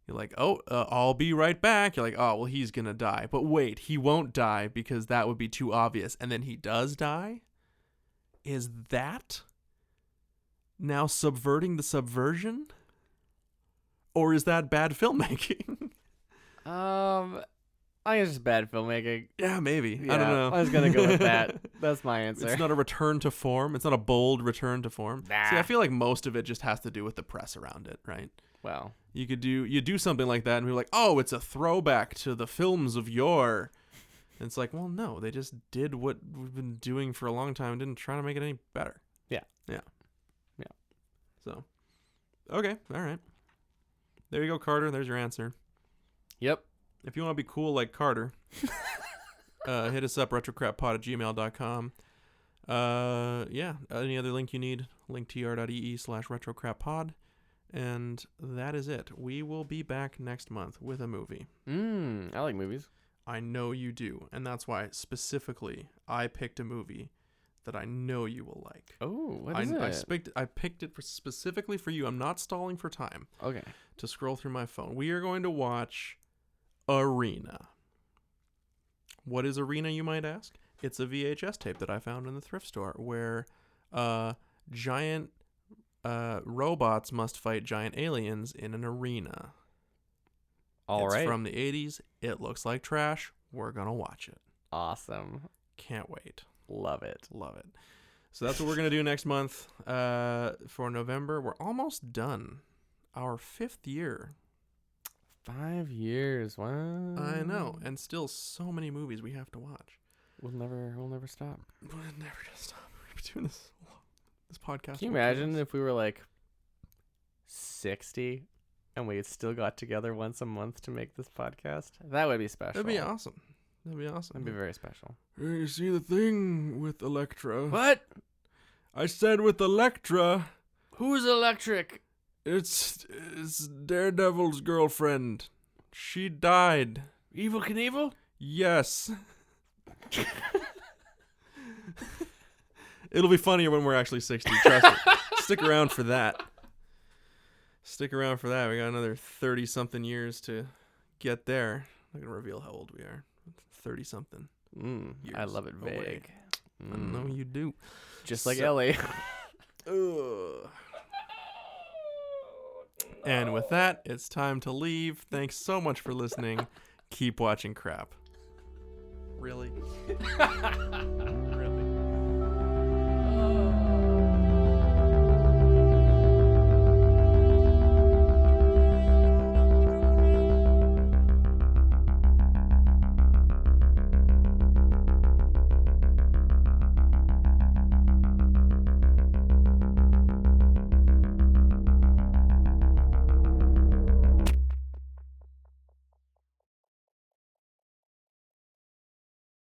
like, I'll be right back. You're like, oh well, he's gonna die, but wait, he won't die because that would be too obvious, and then he does die. Is that now subverting the subversion? Or is that bad filmmaking? I think it's just bad filmmaking. Yeah, maybe. Yeah, I don't know. I was gonna go with that. That's my answer. It's not a return to form. It's not a bold return to form. Nah. See, I feel like most of it just has to do with the press around it, right? Well, you do something like that, and we're like, oh, it's a throwback to the films of yore. And it's like, well, no, they just did what we've been doing for a long time and didn't try to make it any better. Yeah. So, okay, all right. There you go, Carter. There's your answer. Yep. If you want to be cool like Carter, hit us up, retrocrappod@gmail.com. Any other link you need, linktr.ee/retrocrappod. And that is it. We will be back next month with a movie. I like movies. I know you do. And that's why, specifically, I picked a movie that I know you will like. Oh, what is it? I picked it specifically for you. I'm not stalling for time. Okay. To scroll through my phone. We are going to watch Arena. What is Arena, you might ask? It's a VHS tape that I found in the thrift store where giant robots must fight giant aliens in an arena. It's from the 80s. It looks like trash. We're going to watch it. Awesome. Can't wait. Love it. Love it. So that's what we're going to do next month. For November, we're almost done. Our 5th year. 5 years. Wow. I know. And still so many movies we have to watch. We'll never stop. We'll never just stop. We're doing this podcast. Can you imagine if we were like 60 and we still got together once a month to make this podcast? That would be special. That'd be awesome. That'd be very special. You see the thing with Elektra? What? I said with Elektra. Who's electric? It's Daredevil's girlfriend. She died. Evel Knievel? Yes. It'll be funnier when we're actually 60. Trust me. Stick around for that. We got another 30-something years to get there. I'm not going to reveal how old we are. 30-something. I love it vague. I know you do. Just like Ellie. And with that, it's time to leave. Thanks so much for listening. Keep watching crap. Really?